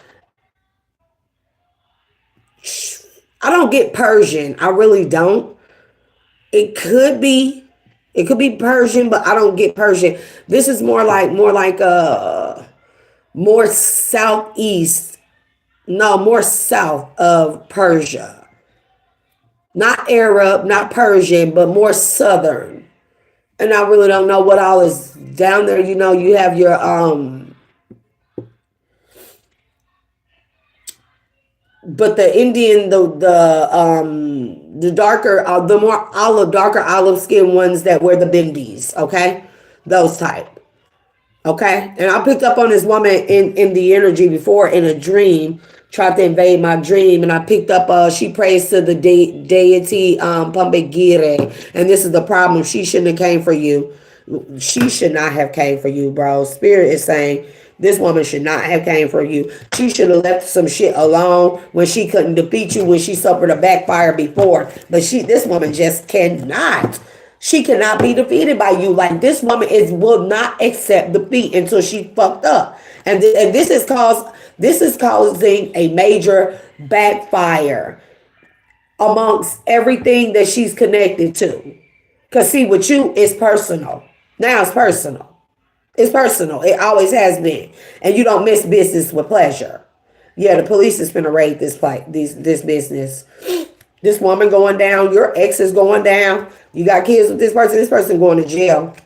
A: don't get Persian. I really don't. It could be Persian, but I don't get Persian. This is more like more southeast. No, more south of Persia. Not Arab, not Persian, but more southern. And I really don't know what all is down there. You have your but the Indian, the darker, the more darker olive skin ones that wear the bindis, okay? Those type. Okay? And I picked up on this woman in the energy before in a dream, tried to invade my dream, and I picked up, she prays to the deity Pambagire, and this is the problem. She shouldn't have came for you. She should not have came for you, bro. Spirit is saying this woman should not have came for you. She should have left some shit alone when she couldn't defeat you, when she suffered a backfire before. But this woman just cannot She cannot be defeated by you. Like this woman will not accept defeat until she fucked up. And this is causing a major backfire amongst everything that she's connected to. Cause see, with you, it's personal. Now it's personal. It's personal. It always has been. And you don't miss business with pleasure. Yeah, the police is finna raid this this business. This woman going down, your ex is going down. You got kids with this person going to jail.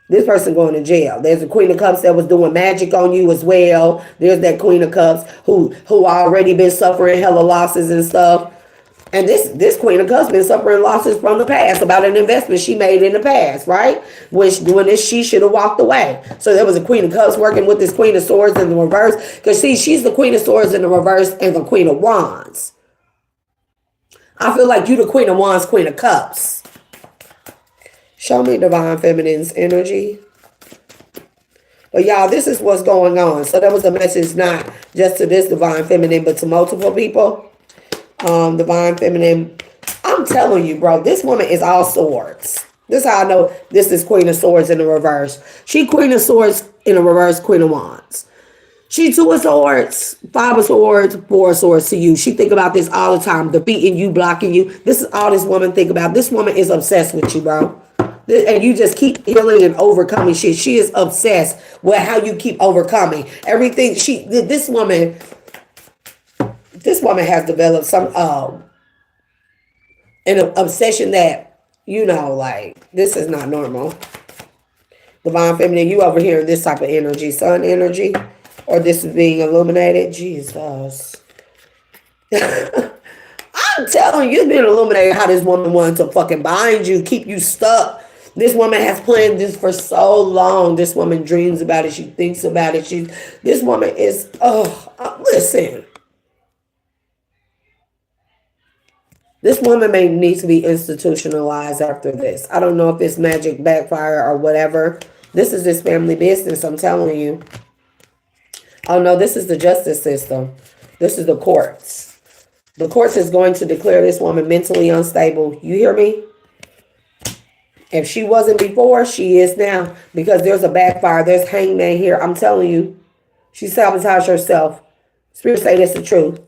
A: This person going to jail. There's a Queen of Cups that was doing magic on you as well. There's that Queen of Cups who already been suffering hella losses and stuff. And this Queen of Cups been suffering losses from the past about an investment she made in the past, right? Which doing this, she should have walked away. So there was a Queen of Cups working with this Queen of Swords in the reverse. Because see, she's the Queen of Swords in the reverse and the Queen of Wands. I feel like you the Queen of Wands, Queen of Cups. Show me Divine Feminine's energy. But y'all, this is what's going on. So that was a message not just to this Divine Feminine, but to multiple people. Divine Feminine, I'm telling you, bro, this woman is all swords. This is how I know this is Queen of Swords in the reverse. She Queen of Swords in the reverse, Queen of Wands. She 2 of Swords, 5 of Swords, 4 of Swords to you. She think about this all the time, defeating you, blocking you. This is all this woman think about. This woman is obsessed with you, bro. And you just keep healing and overcoming shit. She is obsessed with how you keep overcoming everything. This woman has developed some an obsession that, you know, like, this is not normal. Divine Feminine, you over here in this type of energy, sun energy, or this is being illuminated. Jesus. I'm telling you, it's been illuminated how this woman wanted to fucking bind you, keep you stuck. This woman has planned this for so long. This woman dreams about it. She thinks about it. This woman is, listen. This woman may need to be institutionalized after this. I don't know if it's magic backfire or whatever. This is this family business, I'm telling you. Oh no, this is the justice system. This is the courts. The courts is going to declare this woman mentally unstable. You hear me? If she wasn't before, she is now. Because there's a backfire. There's hangman here. I'm telling you. She sabotaged herself. Spirit say that's the truth.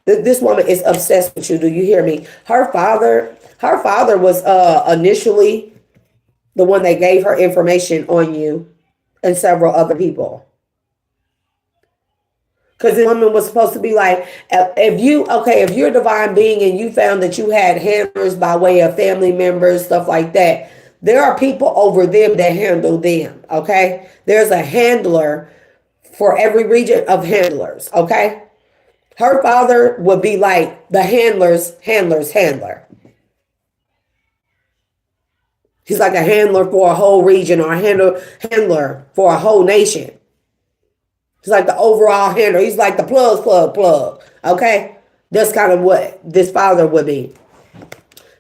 A: This woman is obsessed with you. Do you hear me? Her father was initially the one that gave her information on you and several other people. Because the woman was supposed to be like, if you're a divine being and you found that you had handlers by way of family members, stuff like that, there are people over them that handle them, okay? There's a handler for every region of handlers, okay? Her father would be like the handler's handler. He's like a handler for a whole region or a handler for a whole nation. He's like the overall handler. He's like the plug. Okay? That's kind of what this father would be.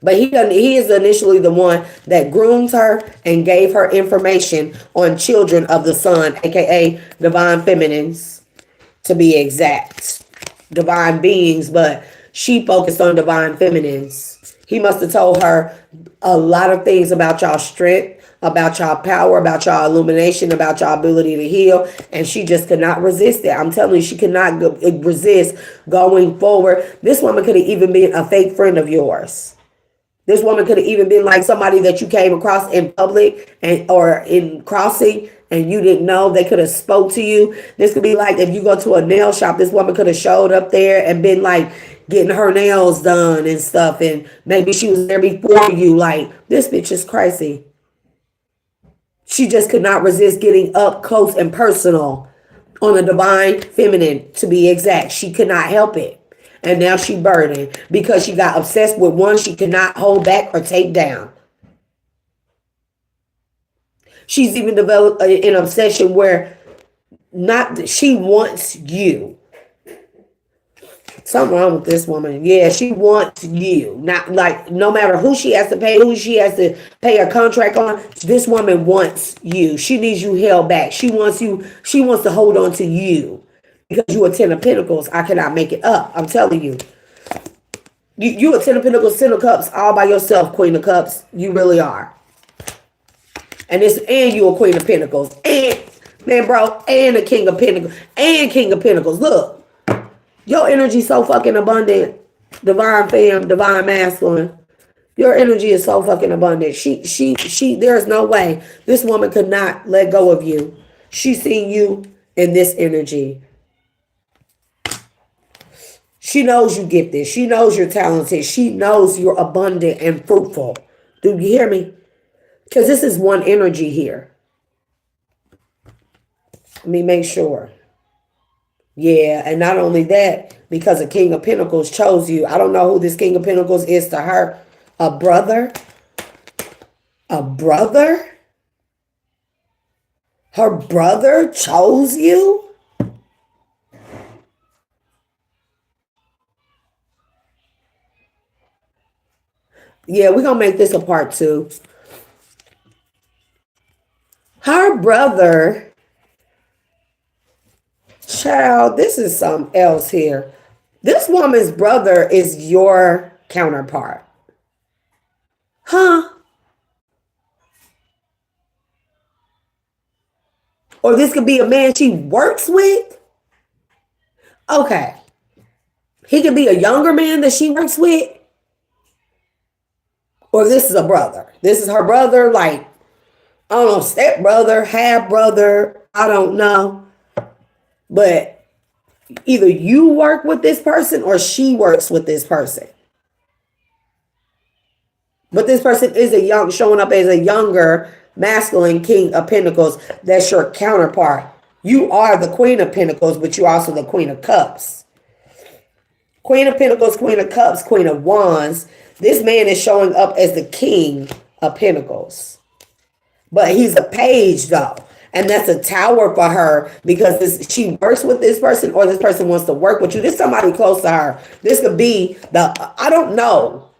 A: But he is initially the one that grooms her and gave her information on children of the sun, aka divine feminines, to be exact. Divine beings, but she focused on divine feminines. He must have told her a lot of things about y'all strength, about y'all power, about y'all illumination, about y'all ability to heal, and she just could not resist it. I'm telling you, she could not resist going forward. This woman could have even been a fake friend of yours. This woman could have even been like somebody that you came across in public or in crossing and you didn't know. They could have spoke to you. This could be like if you go to a nail shop, this woman could have showed up there and been like getting her nails done and stuff. And maybe she was there before you. Like, this bitch is crazy. She just could not resist getting up close and personal on a divine feminine, to be exact. She could not help it. And now she burdened because she got obsessed with one she could not hold back or take down. She's even developed an obsession where she wants you. Something wrong with this woman. Yeah, she wants you. Not like no matter who she has to pay, who she has to pay a contract on. This woman wants you. She needs you held back. She wants you. She wants to hold on to you because you are 10 of Pentacles. I cannot make it up. I'm telling you. You a 10 of Pentacles, 10 of Cups, all by yourself, Queen of Cups. You really are. And you a Queen of Pentacles. And, man, bro, and a King of Pentacles. And King of Pentacles. Look, your energy so fucking abundant. Divine femme, divine masculine. Your energy is so fucking abundant. There's no way this woman could not let go of you. She's seen you in this energy. She knows you gifted. She knows you're talented. She knows you're abundant and fruitful. Do you hear me? Because this is one energy here. Let me make sure. Yeah, and not only that, because the King of Pentacles chose you. I don't know who this King of Pentacles is to her. A brother? A brother? Her brother chose you? Yeah, we're going to make this a part 2. Her brother, child, this is something else here. This woman's brother is your counterpart. Huh? Or this could be a man she works with? Okay. He could be a younger man that she works with? Or this is a brother. This is her brother, like, I don't know, step brother, half brother, I don't know. But either you work with this person or she works with this person. But this person is showing up as a younger masculine King of Pentacles. That's your counterpart. You are the Queen of Pentacles, but you're also the Queen of Cups. Queen of Pentacles, Queen of Cups, Queen of Wands. This man is showing up as the King of Pentacles. But he's a page, though. And that's a tower for her because she works with this person or this person wants to work with you. This is somebody close to her. This could be I don't know.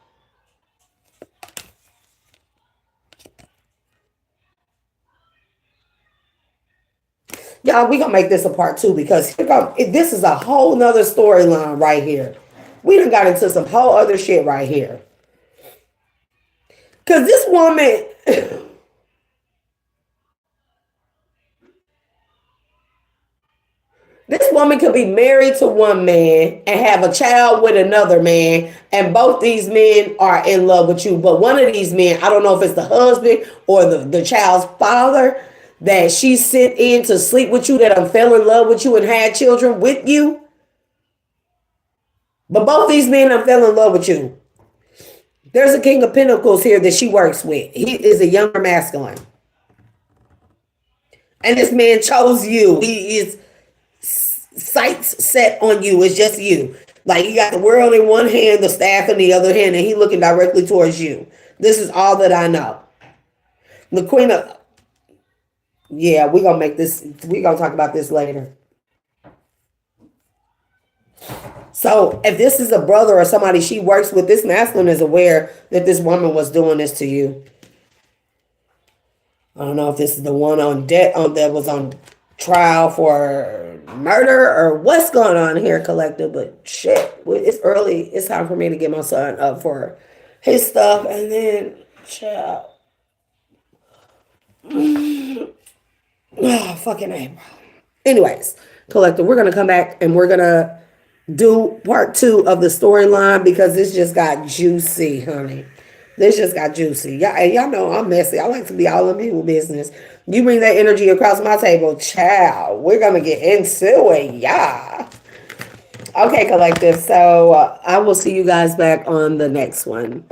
A: Y'all, we're going to make this a part 2 because this is a whole nother storyline right here. We done got into some whole other shit right here. Because this woman... This woman could be married to one man and have a child with another man, and both these men are in love with you. But one of these men, I don't know if it's the husband or the child's father, that she sent in to sleep with you, that fell in love with you and had children with you. But both these men fell in love with you. There's a King of Pentacles here that she works with. He is a younger masculine. And this man chose you. He is sights set on you. It's just you. Like you got the world in one hand, the staff in the other hand, and he looking directly towards you. This is all that I know. The Queen of... Yeah, we're going to make this... We're going to talk about this later. So if this is a brother or somebody she works with, this masculine is aware that this woman was doing this to you. I don't know if this is the one on debt that was on trial for murder or what's going on here, collective, but shit, it's early. It's time for me to get my son up for his stuff, and then child. Oh, fucking April. Anyways, collective, we're gonna come back and we're gonna do part 2 of the storyline because this just got juicy, honey. This just got juicy. Y'all know I'm messy. I like to be all in people's business. You bring that energy across my table, child. We're going to get into it, yeah. Okay, collective. So I will see you guys back on the next one.